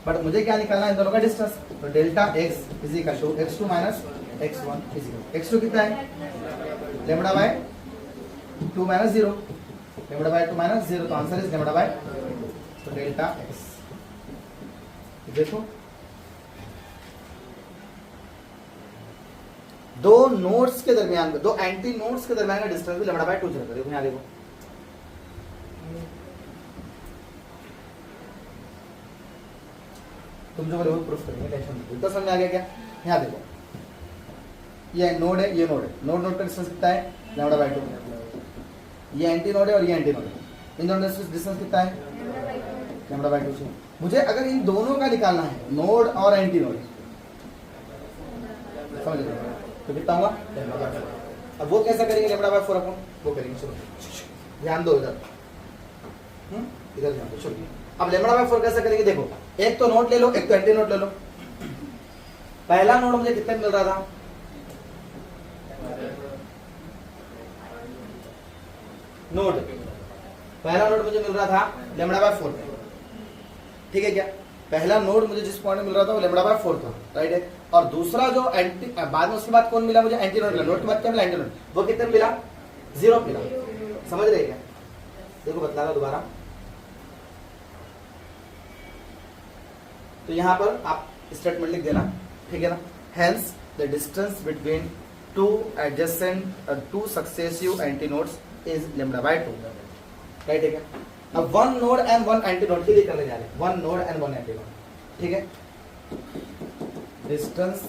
but मुझे क्या निकालना है इन दोनों का डिस्टेंस, तो delta x is equal to x2 minus x1 is equal, x2 कितना है lambda by 2 minus 0, lambda by 2 minus 0, तो आंसर इज लेमड़ा बाय, तो डेल्टा x। देखो दो नोड्स के दरमियान, दो एंटी नोड्स के दरमियान का डिस्टेंस भी लेमड़ा बाय 2 चलता है। देखो यहाँ देखो, तुम जो बोले वो प्रूफ करेंगे, टेंशन मत लो। तो समझ में आ गया क्या? यहाँ देखो ये नोड है, ये नोड है, नोड नोड का डिस्टेंस कितना है लेमड़ा बाय 2, ये एंटी नोड है और ये एंटी नोड है, इन दोनों का डिस्टेंस कितना है लेमड़ा बाय 2 से। मुझे अगर इन दोनों का निकालना है नोड और एंटी नोड, समझ लो, तो कितना होगा, अब वो कैसा करेंगे लेमड़ा बाय 4 अपन वो करेंगे, चलो ध्यान दो इधर, इधर ध्यान दो, चलो अब लेमड़ा बाय 4 कैसा करेंगे, देखो एक तो नोड ले लो, एक तो एंटी नोड ले लो। पहला नोड मुझे कितने मिल रहा था, नोड पहला नोड मुझे मिल रहा था लेमड़ा बाय 4, ठीक है क्या, पहला नोड मुझे जिस पॉइंट मिल रहा था वो लेमड़ा बाय 4 था, राइट है, और दूसरा जो एंटी बाद में उसके बाद कौन मिला मुझे, एंटी नोड मिला, नोड के बाद क्या मिला एंटी नोड, वो कितने मिला 0 मिला, समझ रहे क्या, देखो बता रहा दोबारा, तो यहां पर आप स्टेटमेंट लिख देना, ठीक है ना, hence the distance between two adjacent two successive antinodes is lambda by 2, right है क्या। अब one node and one antinode के लिए करने जा रहे हैं, one node and one antinode, ठीक है, distance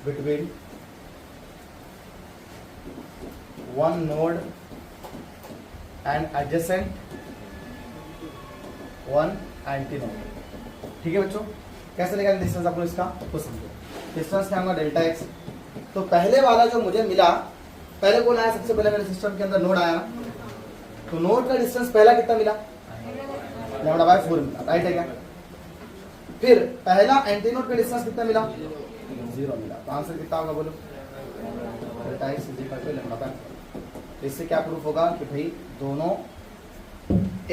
between one node and adjacent one antinode, ठीक है बच्चों। कैसे निकालें डिस्टेंस, आपको इसका तो समझो, डिस्टेंस क्या होगा डेल्टा एक्स, तो पहले वाला जो मुझे मिला, पहले कौन आया सबसे पहले मेरे सिस्टम के अंदर नोड आया ना, तो नोड का डिस्टेंस पहला कितना मिला लेमड़ा बाय 4 मिला, राइट है क्या, फिर पहला एंटी नोड का डिस्टेंस कितना मिला 0 मिला, तो आंसर कितना होगा बोलो, delta x is equal to lambda by 4। इससे क्या प्रूफ होगा कि भाई दोनों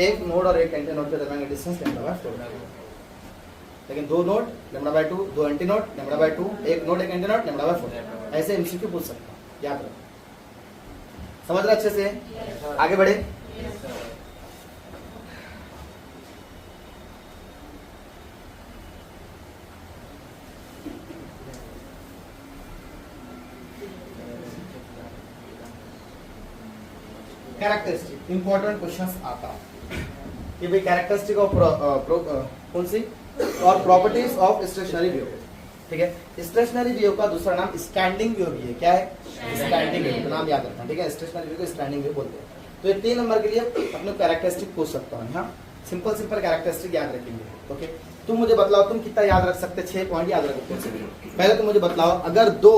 एक नोड और एक एंटी नोड के दरमियान का डिस्टेंस लेमड़ा बाय 4 है, लेकिन दो नोड लेमड़ा बाय 2, दो एंटी नोड लेमड़ा बाय 2, एक नोड एक एंटी नोड लेमड़ा बाय 4, ऐसे एमसीक्यू पूछ सकता हूं, याद रखो, समझ रहे अच्छे से, आगे बढ़े। कैरेक्टरिस्टिक इंपॉर्टेंट क्वेश्चंस आता कि भाई कैरेक्टरिस्टिक ऑफ कौन सी और प्रॉपर्टीज ऑफ स्टेशनरी व्यू, ठीक है, स्टेशनरी व्यू का दूसरा नाम स्टैंडिंग व्यू भी है, क्या है स्टैंडिंग व्यू, नाम याद रखना, ठीक है, स्टेशनरी व्यू को स्टैंडिंग व्यू बोलते हैं। तो ये 3 नंबर के लिए अपने कैरेक्टरिस्टिक पूछ सकता हूँ, हाँ सिंपल सिंपल कैरेक्टरिस्टिक याद रखेंगे, ओके। तुम मुझे बतलाओ तुम कितना याद रख सकते, 6 पॉइंट याद रखते हो। पहले तुम मुझे बतलाओ, अगर दो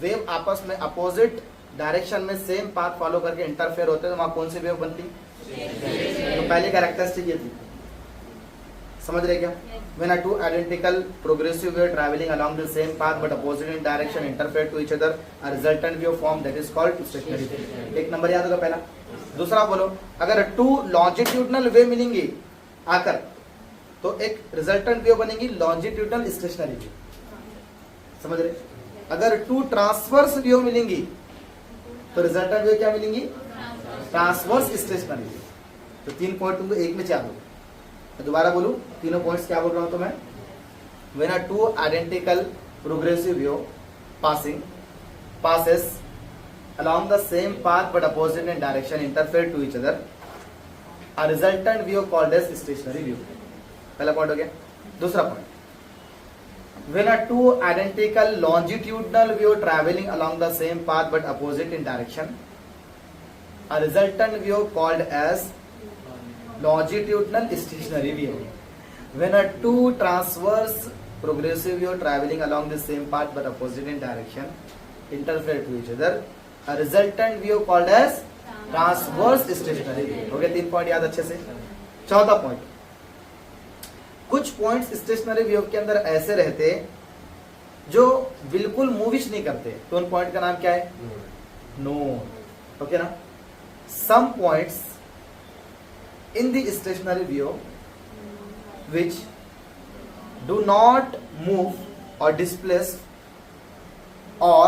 वेव आपस में अपोजिट डायरेक्शन में सेम पाथ फॉलो करके इंटरफेयर होते तो वहां कौन सी वेव बनती, तो पहले कैरेक्टरिस्टिक ये थी, समझ रहे क्या, when are two identical progressive wave traveling along the same path but opposite in direction interfere to each other, a resultant wave form that is called stationary wave। एक नंबर याद होगा पहला। दूसरा बोलो, अगर टू लॉन्जिट्यूडनल वेव मिलेंगी आकर तो एक रिजल्टेंट वेव बनेगी लॉन्जिट्यूडनल स्टेशनरी वेव, समझ रहे। अगर टू ट्रांसवर्स वेव मिलेंगी तो रिजल्टेंट वेव क्या मिलेंगी, ट्रांसवर्स स्टेशनरी वेव। तो 3 पॉइंट तुमको एक में याद होगा। दोबारा बोलूं, तीनों पॉइंट्स क्या बोल रहा हूं तो मैं, when are two identical progressive wave passes along the same path but opposite in direction interfere to each other, a resultant wave called as stationary wave। पहला पॉइंट हो गया। दूसरा point, when are two identical longitudinal wave traveling along the same path but opposite in direction, a resultant wave called as longitudinal stationary wave। When are two transverse progressive wave traveling along the same path but opposite in direction interfere to each other, a resultant wave called as transverse stationary wave। हो गया 3 point याद अच्छे से। चौथा point, कुछ points stationery wave के अंदर ऐसे रहते जो बिल्कुल मूविश नहीं करते, तो उन पॉइंट का नाम क्या है? नोड। ओके ना? Some points in the stationary view which do not move or displace or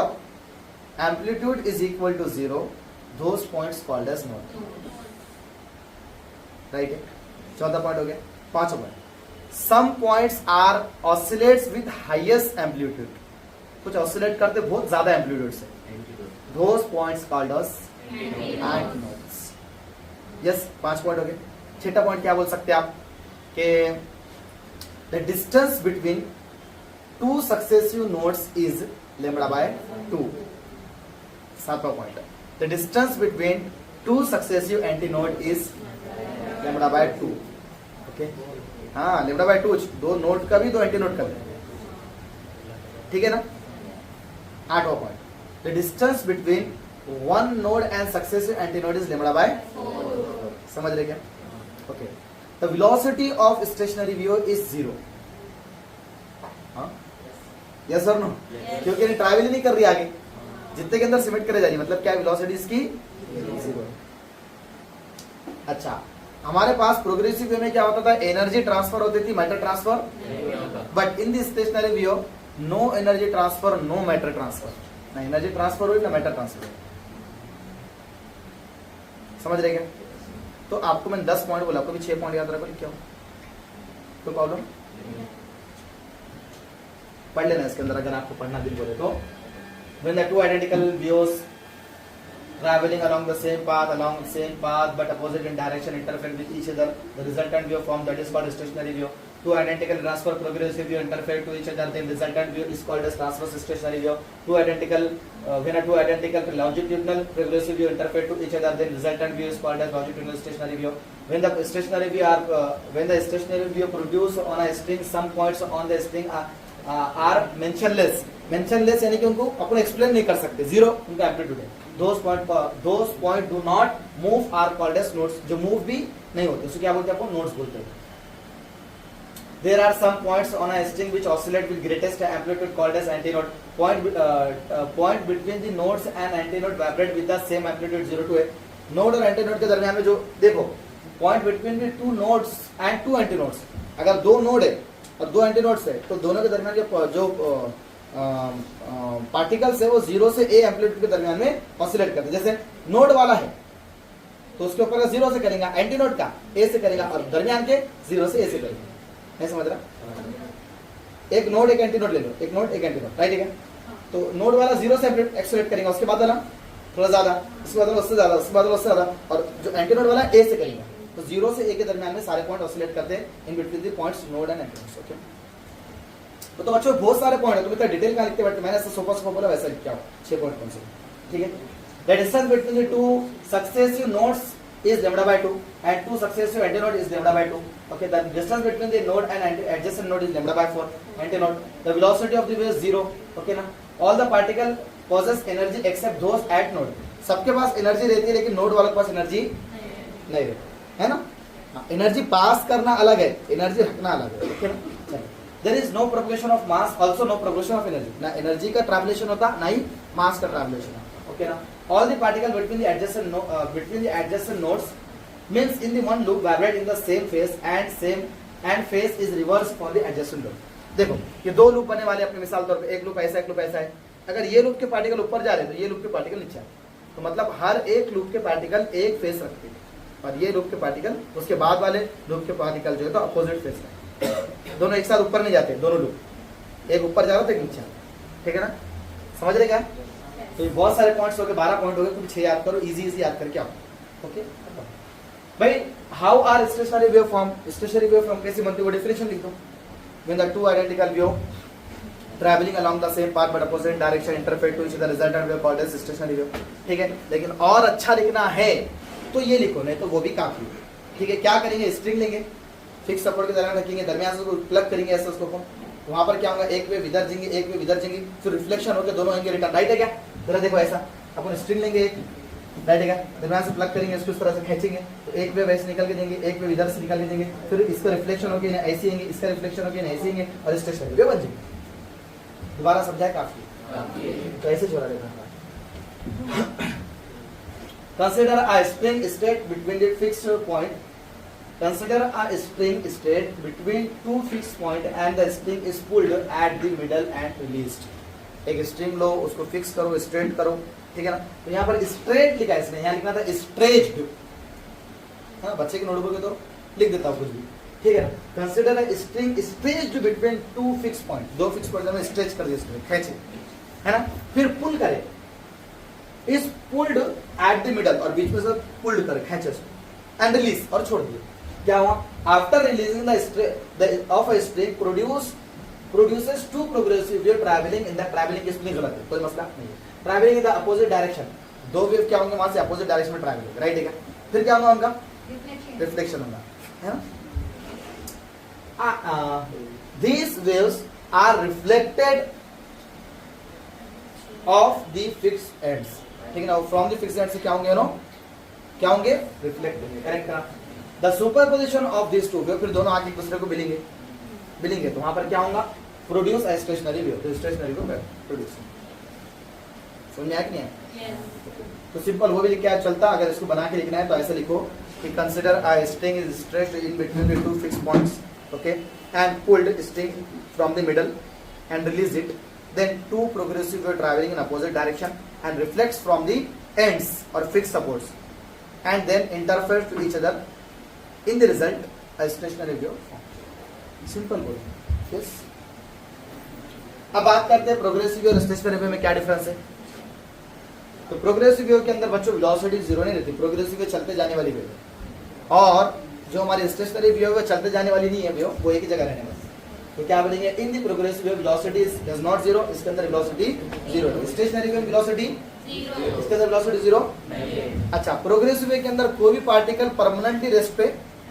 amplitude is equal to 0, those points called as node. Right है? चौथा पॉइंट हो गया। पांचवा point, some points are oscillates with highest amplitude, कुछ oscillate करते बहुत ज्यादा amplitude से, those points called as antinodes. Yes, 5 point हो गए। छठा पॉइंट क्या बोल सकते हैं आप कि the distance between two successive nodes is lambda by 2. सातवां point, the distance between two successive antinode is lambda by 2. Okay, हाँ, lambda by 2, दो नोड का भी दो एंटीनोड का भी, ठीक है ना? आठवां point, the distance between one node and successive antinode is lambda by 4. समझ रहे क्या? Okay, the velocity of stationary wave is 0. हाँ, यस और नो? क्योंकि ट्रैवल ही नहीं कर रही आगे, जितने के अंदर सिमेट करे जा रही, मतलब क्या वेलोसिटी इसकी 0। अच्छा, हमारे पास प्रोग्रेसिव वे में क्या होता था? एनर्जी ट्रांसफर होती थी, matter transfer. But in the stationary wave no energy transfer, no matter transfer, ना एनर्जी ट्रांसफर हुई ना मैटर ट्रांसफर। समझ रहे क्या? तो आपको मैंने 10 पॉइंट बोला, आपको भी 6 पॉइंट याद रखो, क्यों? तो प्रॉब्लम पढ़ लेना इसके अंदर, अगर आपको पढ़ना दिन बोले तो। when the two identical views traveling along the same path but opposite in direction interfere with each other, the resultant view form that is called stationary view. Two identical transfer progressive view interfere to each other, then resultant view is called as transverse stationary view. When two identical longitudinal progressive view interfere to each other, then resultant view is called as longitudinal stationary view. When the stationary view produce on a string, some points on the string are mentionless यानी कि उनको अपन explain नहीं कर सकते, 0 उनका amplitude है। those point do not move are called as nodes, जो move भी नहीं होते उसको क्या बोलते हैं? अपन नोड्स बोलते हैं। There are some points on a string which oscillate with greatest amplitude called as antinode. Point between the nodes and antinode vibrate with the same amplitude 0 to a. Node और एंटीनोड के दरमियान में जो देखो, point between the two nodes and two antinodes, अगर दो node है और दो एंटीनोड्स है तो दोनों के दरमियान जो पार्टिकल्स है वो 0 से a एम्पलीट्यूड के दरमियान में ऑसिलेट करते हैं। जैसे नोड वाला है तो उसके ऊपर का 0 से करेगा, एंटीनोड का a से करेगा, और दरमियान के 0 से a से करेगा। नहीं समझ रहा? एक नोड एक एंटीनोड ले लो, एक नोड एक एंटीनोड, राइट है? तो नोड वाला 0 से एक्सेलेरेट करेगा, उसके बाद वाला थोड़ा ज्यादा, उसके बाद उससे ज्यादा, उसके बाद उससे ज्यादा, और जो एंटीनोड वाला a से करेगा। तो 0 से a के दरमियान में सारे पॉइंट ऑसिलेट करते हैं in between the points node and antinodes. Okay, तो बच्चों बहुत सारे पॉइंट है, तुम इतना डिटेल में लिखते बैठे, मैंने ऐसा सोफा बोला वैसा लिख के आओ, 6 पॉइंट कौन से, ठीक है? The distance between the two successive nodes is lambda by 2 and two successive antinode is lambda by 2. Okay, the distance between the node and adjacent node is lambda by 4 antinode. The velocity of the wave is 0. Okay ना? All the particle possess energy except those at node. सबके पास energy रहती है लेकिन node वालों के पास energy नहीं रहती है ना? एनर्जी पास करना अलग है, एनर्जी हटना अलग है। ओके ना? There is no propagation of mass, also no propagation of energy. ना एनर्जी का ट्रांसलेशन होता, ना ही मास का ट्रांसलेशन। ओके ना? All the particles between the adjacent nodes means in the one loop vibrate in the same phase and phase is reversed for the adjacent node. देखो ये दो loop बने वाले अपने मिसाल तौर पे, एक लूप ऐसा, एक लूप ऐसा है। अगर ये लूप के पार्टिकल ऊपर जा रहे हैं तो ये लूप के पार्टिकल नीचे आए, तो मतलब हर एक लूप के पार्टिकल एक फेस रखते हैं, और ये लूप के पार्टिकल उसके बाद वाले लूप के पार्टिकल जो है तो अपोजिट फेस है। दोनों एक साथ ऊपर नहीं जाते, दोनों लूप एक ऊपर जा रहा था एक नीचे, ठीक है ना? समझ रहे क्या? तो ये बहुत सारे पॉइंट्स हो गए, 12 पॉइंट हो गए, तुम 6 याद करो, इजी याद करके आओ। ओके भाई, how are stationary wave form? Stationary wave form कैसे बनती है वो डेफिनेशन लिख दो। When the two identical wave travelling along the same path but opposite direction interfere to each other resultant wave called as stationary wave. ठीक है, लेकिन और अच्छा लिखना है तो ये लिखो, नहीं तो वो भी काफी है। ठीक है, क्या करेंगे? स्ट्रिंग लेंगे, फिक्स सपोर्ट के दरमियान रखेंगे, दरमियान से उसको प्लग करेंगे ऐसे उसको, वहां पर क्या होगा? एक वेव इधर जाएंगे, एक वेव इधर जाएंगे, फिर रिफ्लेक्शन होकर दोनों आएंगे रिटर्न। राइट है क्या? जरा देखो ऐसा, अपन स्ट्रिंग लेंगे एक, राइट है क्या? दरमियान से प्लग करेंगे, इसको इस तरह से खींचेंगे तो एक वेव ऐसे निकल के देंगे, एक वेव इधर से निकल के देंगे, फिर इसका रिफ्लेक्शन होकर ऐसे आएंगे, इसका रिफ्लेक्शन होकर ऐसे आएंगे और स्टेशनरी वेव बन जाएंगे। दोबारा समझाए काफी, तो ऐसे छोड़ा देखा। Consider a spring state between the fixed point, consider a spring state between two fixed point and the spring is pulled at the middle and released. एक स्ट्रिंग लो, उसको फिक्स करो, स्ट्रेट करो, ठीक है ना। तो यहाँ पर स्ट्रेट लिखा है इसने, यहाँ लिखना था स्ट्रेच्ड, हाँ बच्चे की नोटबुक है तो लिख देता हूँ कुछ भी, ठीक है ना। Consider a string stretched between two fix point, दो फिक्स पॉइंट में स्ट्रेच कर दिया इसको, खींचे, है ना। फिर पुल करे, is pulled at the middle, और बीच में से पुल्ड कर खींचे इसको, एंड रिलीज, और छोड़ दिए। क्या हुआ? After releasing the of a string produces two progressive wave travelling in the, travelling की स्पेलिंग गलत है, कोई मसला नहीं है, travelling in the opposite direction, दो वेव क्या होंगे वहां से अपोजिट डायरेक्शन में ट्रैवलिंग, राइट है क्या। फिर क्या होगा उनका रिफ्लेक्शन होगा, है ना। These waves are reflected of the fixed ends, ठीक है ना। फ्रॉम द फिक्स्ड एंड से क्या होंगे, नो क्या होंगे, रिफ्लेक्ट होंगे, करेक्ट ना। The superposition of this two wave, फिर दोनों आगे एक दूसरे को मिलेंगे, तो वहां पर क्या होगा, प्रोड्यूस अ स्टेशनरी वेव, तो स्टेशनरी वेव प्रोड्यूस। समझ में आया कि नहीं आया? तो सिंपल वो भी लिख के चलता, अगर इसको बना के लिखना है तो ऐसे लिखो कि consider a string is stretched in between the to fixed points, okay, and pulled string from the middle and release it, then two progressive wave traveling in opposite direction and reflects from the ends or fixed supports and then interferes to each other, in the result a stationary wave forms. Simple बोल, yes. अब बात करते हैं progressive और stationary wave में क्या difference है। तो प्रोग्रेसिव वेव के अंदर बच्चों वेलोसिटी जीरो नहीं रहती, प्रोग्रेसिव वेव चलते जाने वाली वेव है, और जो हमारी स्टेशनरी वेव है चलते जाने वाली नहीं है वेव, वो एक ही जगह रहने वाली। तो क्या बोलेंगे, in the progressive wave velocity is not zero, इसके अंदर वेलोसिटी जीरो है। स्टेशनरी वेव वेलोसिटी जीरो, इसके अंदर वेलोसिटी जीरो नहीं। अच्छा, प्रोग्रेसिव वेव के अंदर कोई भी पार्टिकल परमानेंटली रेस्ट पे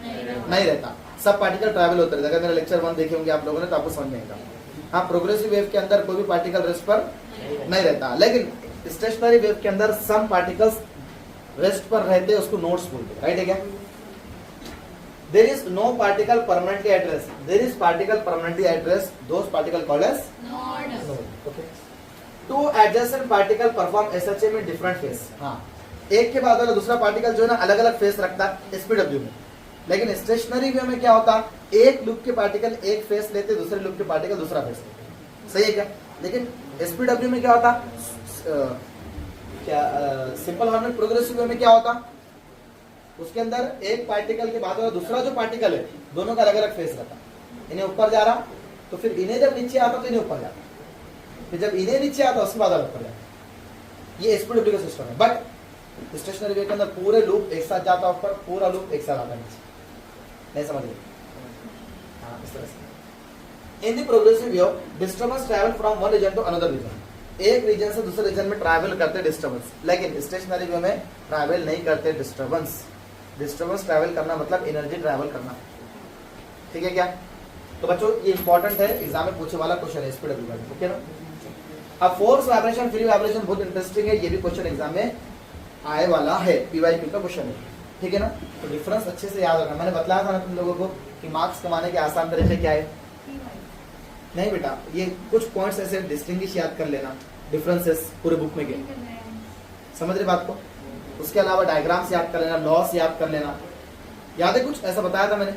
नहीं रहता, सब पार्टिकल ट्रैवल होते रहते। अगर मेरा लेक्चर 1 देखे होंगे आप लोगों ने तो आपको समझ में आएगा। हाँ, प्रोग्रेसिव वेव के अंदर कोई भी पार्टिकल रेस्ट पर नहीं रहता, लेकिन स्टेशनरी वेव के अंदर सम पार्टिकल्स रेस्ट पर रहते हैं, उसको नोड्स बोलते हैं, राइट है क्या। There is no particle permanently at rest. There is particle permanently at rest. Those particle called as nodes. Okay. Two adjacent particle perform SHM in different phase. हाँ, एक के बाद वाला दूसरा पार्टिकल जो है ना अलग अलग फेस रखता है SPW में, लेकिन स्टेशनरी वेव में क्या होता, एक लूप के पार्टिकल एक फेस लेते, दूसरे लूप के पार्टिकल दूसरा फेस लेते, सही है क्या। लेकिन SPW में क्या होता, क्या सिंपल हार्मोनिक प्रोग्रेसिव वेव में क्या होता, उसके अंदर एक पार्टिकल के बाद दूसरा जो पार्टिकल है दोनों का अलग अलग फेस रहता, इन्हें ऊपर जा रहा तो फिर इन्हें जब नीचे आता तो इन्हें ऊपर जाता, फिर जब इन्हें नीचे आता उसके बाद ऊपर जाता। ये एसपीडब्ल्यू का सिस्टम है। बट स्टेशनरी वेव के अंदर पूरे लूप एक साथ जाता ऊपर, पूरा लूप एक साथ आता नीचे, नहीं समझ रहे। हाँ, इस तरह से in the progressive wave disturbance travel from one region to another region, एक रीजन से दूसरे रीजन में ट्रैवल करते डिस्टर्बेंस, लेकिन स्टेशनरी वेव में ट्रैवल नहीं करते डिस्टर्बेंस। डिस्टर्बेंस ट्रैवल करना मतलब एनर्जी ट्रैवल करना, ठीक है क्या। तो बच्चों ये इंपॉर्टेंट है, एग्जाम में पूछने वाला क्वेश्चन है एसपीडब्ल्यू का, ओके ना। अब फोर्स वाइब्रेशन फ्री वाइब्रेशन बहुत इंटरेस्टिंग है, ये भी क्वेश्चन एग्जाम में आए वाला है, पीवाईक्यू का क्वेश्चन है, ठीक है ना। तो डिफरेंस अच्छे से याद रखना। मैंने बताया था ना तुम लोगों को कि मार्क्स कमाने के आसान तरीके क्या है। नहीं बेटा, ये कुछ पॉइंट्स ऐसे डिस्टिंग्विश याद कर लेना, डिफरेंसेस पूरे बुक में के, समझ रहे बात को। उसके अलावा डायग्राम्स याद कर लेना, लॉस याद कर लेना, याद है कुछ ऐसा बताया था मैंने।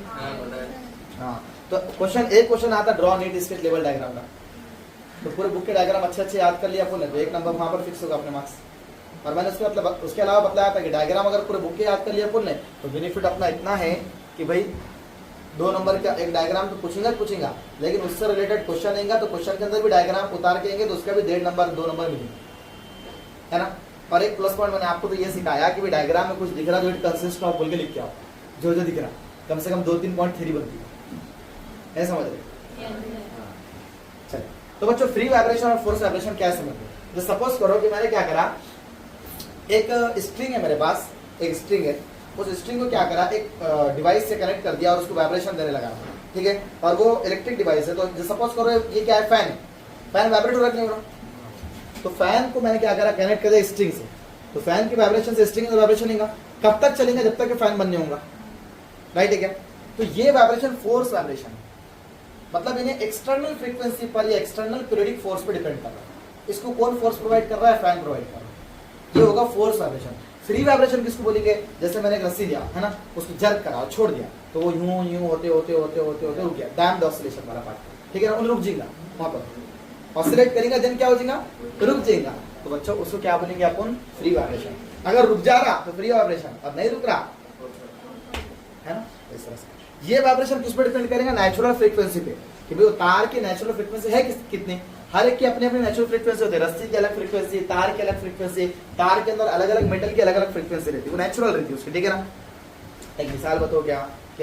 हाँ, तो एक क्वेश्चन आता draw NEET sketch level diagram का, तो पूरे बुक के डायग्राम अच्छे अच्छे याद कर लिया आपने तो 1 नंबर वहां पर फिक्स होगा अपने मार्क्स। और मैंने उसके अलावा बताया था कि डायग्राम अगर पूरे बुक के याद कर लिया ने तो बेनिफिट अपना इतना है कि भाई 2 नंबर का एक डायग्राम तो पूछेगा, लेकिन उससे रिलेटेड क्वेश्चन आएगा तो क्वेश्चन के अंदर भी डायग्राम उतार के आएंगे तो उसका भी 1.5 नंबर 2 नंबर मिलेंगे, है ना। और एक प्लस पॉइंट मैंने आपको तो ये सिखाया कि डायग्राम में कुछ दिख रहा तो इट कंसिस्ट ऑफ बोल के लिख के आओ, जो दिख रहा कम से कम 2-3 पॉइंट थ्योरी बनती है, समझ रहे। चलिए, तो बच्चों फ्री वाइब्रेशन और फोर्स वाइब्रेशन क्या समझते। तो सपोज करो कि मैंने क्या करा, एक स्ट्रिंग है मेरे पास, एक स्ट्रिंग है, उस स्ट्रिंग को क्या करा, एक डिवाइस से कनेक्ट कर दिया और उसको वाइब्रेशन देने लगा, ठीक है। और वो इलेक्ट्रिक डिवाइस है, तो सपोज करो ये क्या है, फैन वाइब्रेट हो रहा है, तो फैन को मैंने क्या करा, कनेक्ट कर दिया स्ट्रिंग से, तो फैन की वाइब्रेशन से स्ट्रिंग में वाइब्रेशन लेगा, कब तक चलेगा, जब तक फैन बनने होगा, राइट है क्या। तो ये वाइब्रेशन फोर्स वाइब्रेशन, मतलब इन्हें एक्सटर्नल फ्रीक्वेंसी पर या एक्सटर्नल पीरियडिक फोर्स पर डिपेंड कर रहा है। इसको कौन फोर्स प्रोवाइड कर रहा है? फैन प्रोवाइड कर रहा है। ये होगा फोर्स वाइब्रेशन। फ्री वाइब्रेशन किसको बोलेंगे? जैसे मैंने एक रस्सी दिया है ना, उसको जर्क करा और छोड़ दिया तो वो यूं यूं होते होते होते होते होते रुक गया, डैम्ड ऑसिलेशन वाला पार्ट, ठीक है ना, उन रुक जाएगा वहां पर, ऑसिलेट करेगा देन क्या हो जाएगा? रुक जाएगा। तो बच्चों उसको क्या बोलेंगे अपन? Free vibration. अगर रुक जा रहा तो फ्री वाइब्रेशन, और नहीं रुक रहा है ना, इस तरह से। ये वाइब्रेशन किस पर डिपेंड करेगा? नेचुरल फ्रीक्वेंसी पे, कि भाई तार की नेचुरल फ्रीक्वेंसी है कितनी। हर एक की अपनी अपनी नेचुरल फ्रीक्वेंसी होती है। रस्सी की अलग फ्रीक्वेंसी, तार की अलग फ्रीक्वेंसी, तार के अंदर अलग अलग मेटल की अलग अलग फ्रीक्वेंसी रहती है, वो नेचुरल रहती है उसकी, ठीक है ना। एक मिसाल बताओ कि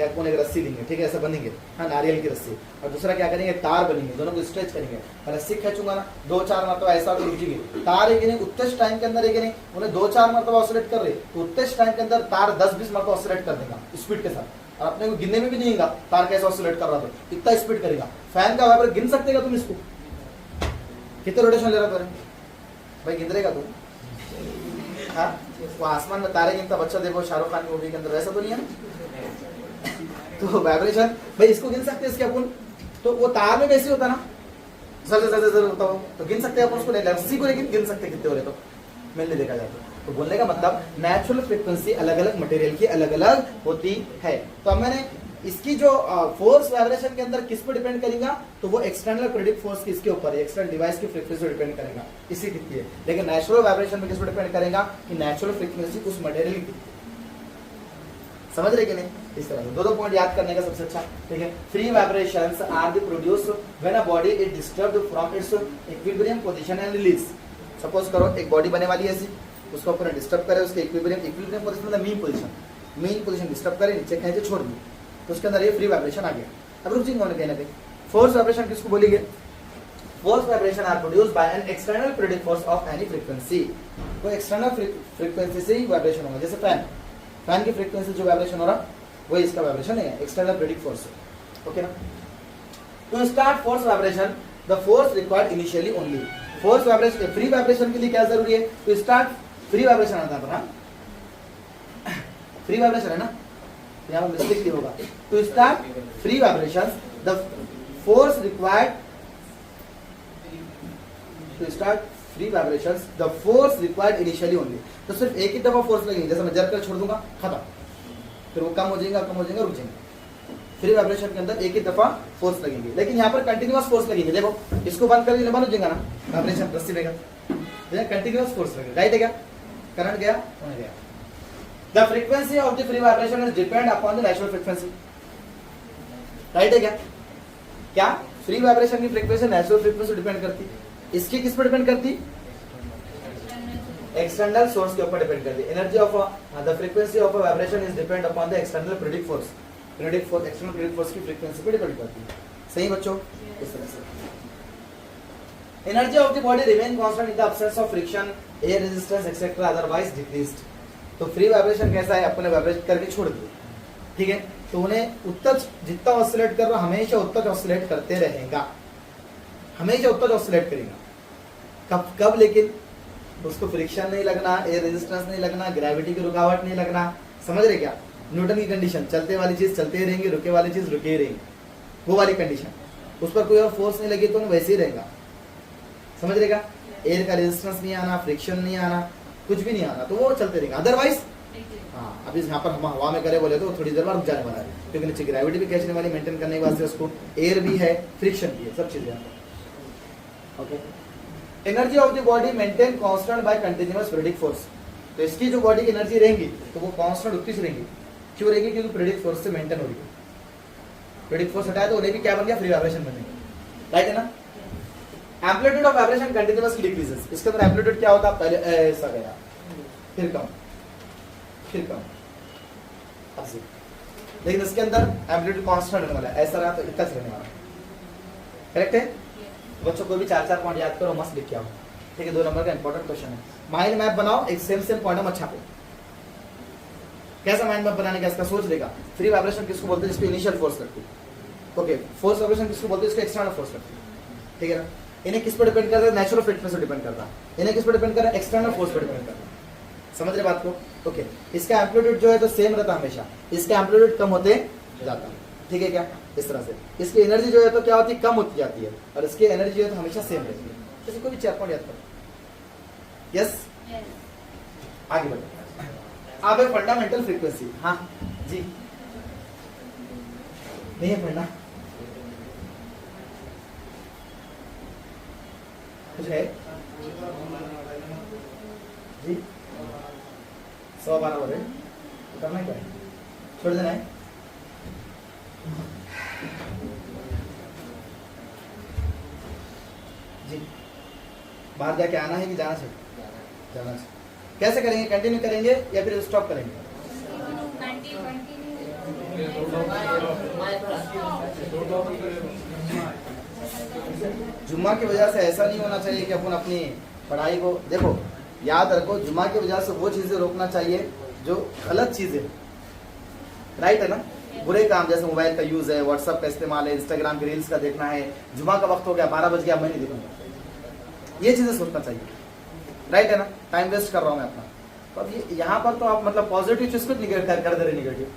आपको एक रस्सी देंगे, ठीक है, ऐसा बनेंगे, हाँ, नारियल की रस्सी, और दूसरा क्या करेंगे? तार बनेंगे, दोनों को स्ट्रेच करेंगे, रस्सी खींचूंगा ना 2-4 मरतबा ऐसा तो रुकेगी, तार है कि नहीं, उतने टाइम के अंदर है कि नहीं, उन्हें 2-4 मरतबा ऑसिलेट कर रहे तो उतने टाइम के अंदर तार 10-20 मरतबा ऑसिलेट कर देगा स्पीड के साथ, और अपने को गिनने में भी नहीं होगा तार कैसे ऑसिलेट कर रहा था, इतना स्पीड करेगा। फैन का वाइब्रेट गिन सकते तुम इसको? कितने रोटेशन ले रहा था भाई? गिन रहेगा तुम? हाँ, वो आसमान में तारे गिनता बच्चा देखो शाहरुख खान की मूवी के अंदर, वैसा तो नहीं है ना। तो वाइब्रेशन भाई इसको गिन सकते हैं इसके अपन? तो वो तार में वैसे होता ना, जर होता हो तो गिन सकते हैं अपन उसको, रस्सी को लेकिन गिन सकते कितने हो रहे, तो मिलने देखा जाता। तो बोलने का मतलब नेचुरल फ्रीक्वेंसी अलग अलग मटेरियल की अलग अलग होती है। तो अब मैंने इसकी जो फोर्स वाइब्रेशन के अंदर किस पर डिपेंड करेगा? तो वो एक्सटर्नल पीरियडिक फोर्स किसके ऊपर है? एक्सटर्नल डिवाइस की फ्रीक्वेंसी पर डिपेंड करेगा, इसी कितनी है। लेकिन नेचुरल वाइब्रेशन में किस पर डिपेंड करेगा? कि नेचुरल फ्रीक्वेंसी उस मटेरियल की, समझ रहे कि नहीं? इस तरह से दो पॉइंट याद करने का सबसे अच्छा, ठीक है। Free vibrations are the produce when a body is disturbed from its equilibrium position and release. Suppose करो एक बॉडी बने वाली है ऐसी, उसको अपन डिस्टर्ब करे, उसके इक्विलिब्रियम पोजीशन मतलब मीन पोजीशन डिस्टर्ब करे, नीचे खींचे छोड़ दी, तो उसके अंदर ये फ्री वाइब्रेशन आ गया। अब रुक जाएंगे कहीं ना कहीं। फोर्स वाइब्रेशन किसको बोलेंगे? Force vibration are produced by an external periodic force of any frequency. तो एक्सटर्नल फ्रीक्वेंसी से ही वाइब्रेशन होगा, जैसे फैन की फ्रीक्वेंसी जो वाइब्रेशन हो रहा वही इसका वाइब्रेशन है, एक्सटर्नल पीरियडिक फोर्स से, ओके ना। To start force vibration the force required initially only. Force vibration, free vibration के लिए क्या जरूरी है? टू स्टार्ट फ्री वाइब्रेशन आता है, फ्री वाइब्रेशन है ना, यहाँ पर मिस्टेक नहीं होगा। To start free vibration the force required, to start free vibrations the force required initially only. तो सिर्फ एक ही दफा फोर्स लगेगी, जैसे मैं जर कर छोड़ दूंगा खत्म, फिर वो कम हो जाएगा रुक जाएंगे। फ्री वाइब्रेशन के अंदर एक ही दफा फोर्स लगेंगे, लेकिन यहाँ पर कंटिन्यूअस फोर्स लगेंगे। देखो इसको बंद कर बंद हो जाएगा ना वाइब्रेशन, रस्सी रहेगा, कंटिन्यूअस फोर्स लगेगा, राइट है क्या? करंट गया, होने गया। The frequency of the free vibration is depend upon the natural frequency, right है क्या? क्या फ्री वाइब्रेशन की फ्रीक्वेंसी नेचुरल फ्रीक्वेंसी डिपेंड करती, इसकी किस पर डिपेंड करती? एक्सटर्नल सोर्स के ऊपर डिपेंड करती है। Energy of the frequency of a vibration is depend upon the external periodic force, external periodic force की फ्रीक्वेंसी पर डिपेंड करती है। सही बच्चों? इस तरह से energy of the body remain constant in the absence of friction, air resistance etcetera, otherwise decreased. तो फ्री वाइब्रेशन कैसा है? अपने वाइब्रेट करके छोड़ दिए, ठीक है, तो उन्हें उत्तर जितना ऑसिलेट कर रहा हमेशा उत्तर ऑसिलेट करते रहेगा, हमेशा उत्तर ऑसिलेट करेगा। कब लेकिन उसको फ्रिक्शन नहीं लगना, एयर रेजिस्टेंस नहीं लगना, ग्रेविटी की रुकावट नहीं लगना, समझ रहे क्या? न्यूटन की कंडीशन, चलते वाली चीज चलते ही रहेंगी, रुके वाली चीज रुके ही रहेंगी, वो वाली कंडीशन। उस पर कोई और फोर्स नहीं लगी तो वैसे ही रहेगा, समझ रहेगा? एयर का रेजिस्टेंस नहीं आना, फ्रिक्शन नहीं आना, कुछ भी नहीं आना, तो वो चलते रहेगा। अदरवाइज हाँ, अभी यहाँ पर हम हवा में करे बोले तो थोड़ी देर बाद रुक जाने वाला है, क्योंकि नीचे ग्रेविटी भी खींचने वाली मेंटेन करने के वास्ते उसको एयर भी है, फ्रिक्शन भी है, सब चीजें। Okay, energy of the body maintain constant by continuous periodic force. तो इसकी जो बॉडी की एनर्जी रहेगी तो वो कांस्टेंट उतनी रहेगी, क्यों रहेगी? क्योंकि पीरियडिक फोर्स से मेंटेन हो रही है। पीरियडिक फोर्स हटाया तो उन्हें भी क्या बन गया? फ्री वाइब्रेशन बन गया, राइट है ना। Amplitude of vibration continuously decreases. इसके अंदर एम्पलीट्यूड क्या होता? पहले ऐसा गया, फिर कम, फिर कम, ऐसे। लेकिन इसके अंदर एम्पलीट्यूड कांस्टेंट रहने वाला है, ऐसा रहा तो इतना रहने वाला, करेक्ट है? बच्चों को भी 4-4 पॉइंट याद करो, मस्त लिख के आओ, ठीक है। 2 नंबर का इंपॉर्टेंट क्वेश्चन है। माइंड मैप बनाओ, एक सेम पॉइंट में अच्छा को। कैसा माइंड मैप बनाने का? इसका सोच लेगा। फ्री वाइब्रेशन किसको बोलते हैं? जिसको इनिशियल फोर्स लगती है, ओके। फोर्स वाइब्रेशन किसको बोलते हैं? इसको एक्सटर्नल फोर्स लगती है, ठीक है ना। इन्हें किस पर डिपेंड करता है? नेचुरल फ्रीक्वेंसी पर डिपेंड करता है। इन्हें किस पर डिपेंड करता है? एक्सटर्नल फोर्स पर डिपेंड करता है। समझ रहे बात को? ओके। इसका एम्पलीट्यूड जो है तो सेम रहता है हमेशा, इसका एम्पलीट्यूड कम होते जाता है, ठीक है क्या, इस तरह से इसकी एनर्जी जो है तो क्या होती है, कम होती जाती है, और इसकी एनर्जी जो है तो हमेशा सेम रहती है। जैसे कोई भी 4 पॉइंट याद करो। यस, आगे बढ़ो। आप एक फंडामेंटल फ्रीक्वेंसी, हाँ जी, नहीं है पढ़ना, कुछ है जी, 112 हो रहे, तो करना क्या है, छोड़ देना है। जी, बाहर जाके आना है कि जाना चाहिए, जाना चाहिए। कैसे करेंगे, कंटिन्यू करेंगे या फिर स्टॉप करेंगे? जुम्मा की वजह से ऐसा नहीं होना चाहिए कि अपन अपनी पढ़ाई को, देखो याद रखो, जुम्मा की वजह से वो चीजें रोकना चाहिए जो गलत चीजें, राइट है ना, बुरे काम, जैसे मोबाइल का यूज है, व्हाट्सएप का इस्तेमाल है, इंस्टाग्राम के रील्स का देखना है, जुम्मा का वक्त हो गया 12 बज गया, मैं नहीं देखूंगा, ये चीजें सोचना चाहिए, राइट है ना, टाइम वेस्ट कर रहा हूं मैं अपना। तो अब ये यहाँ पर तो आप मतलब पॉजिटिव चीज को कर दे रहे, निगेटिव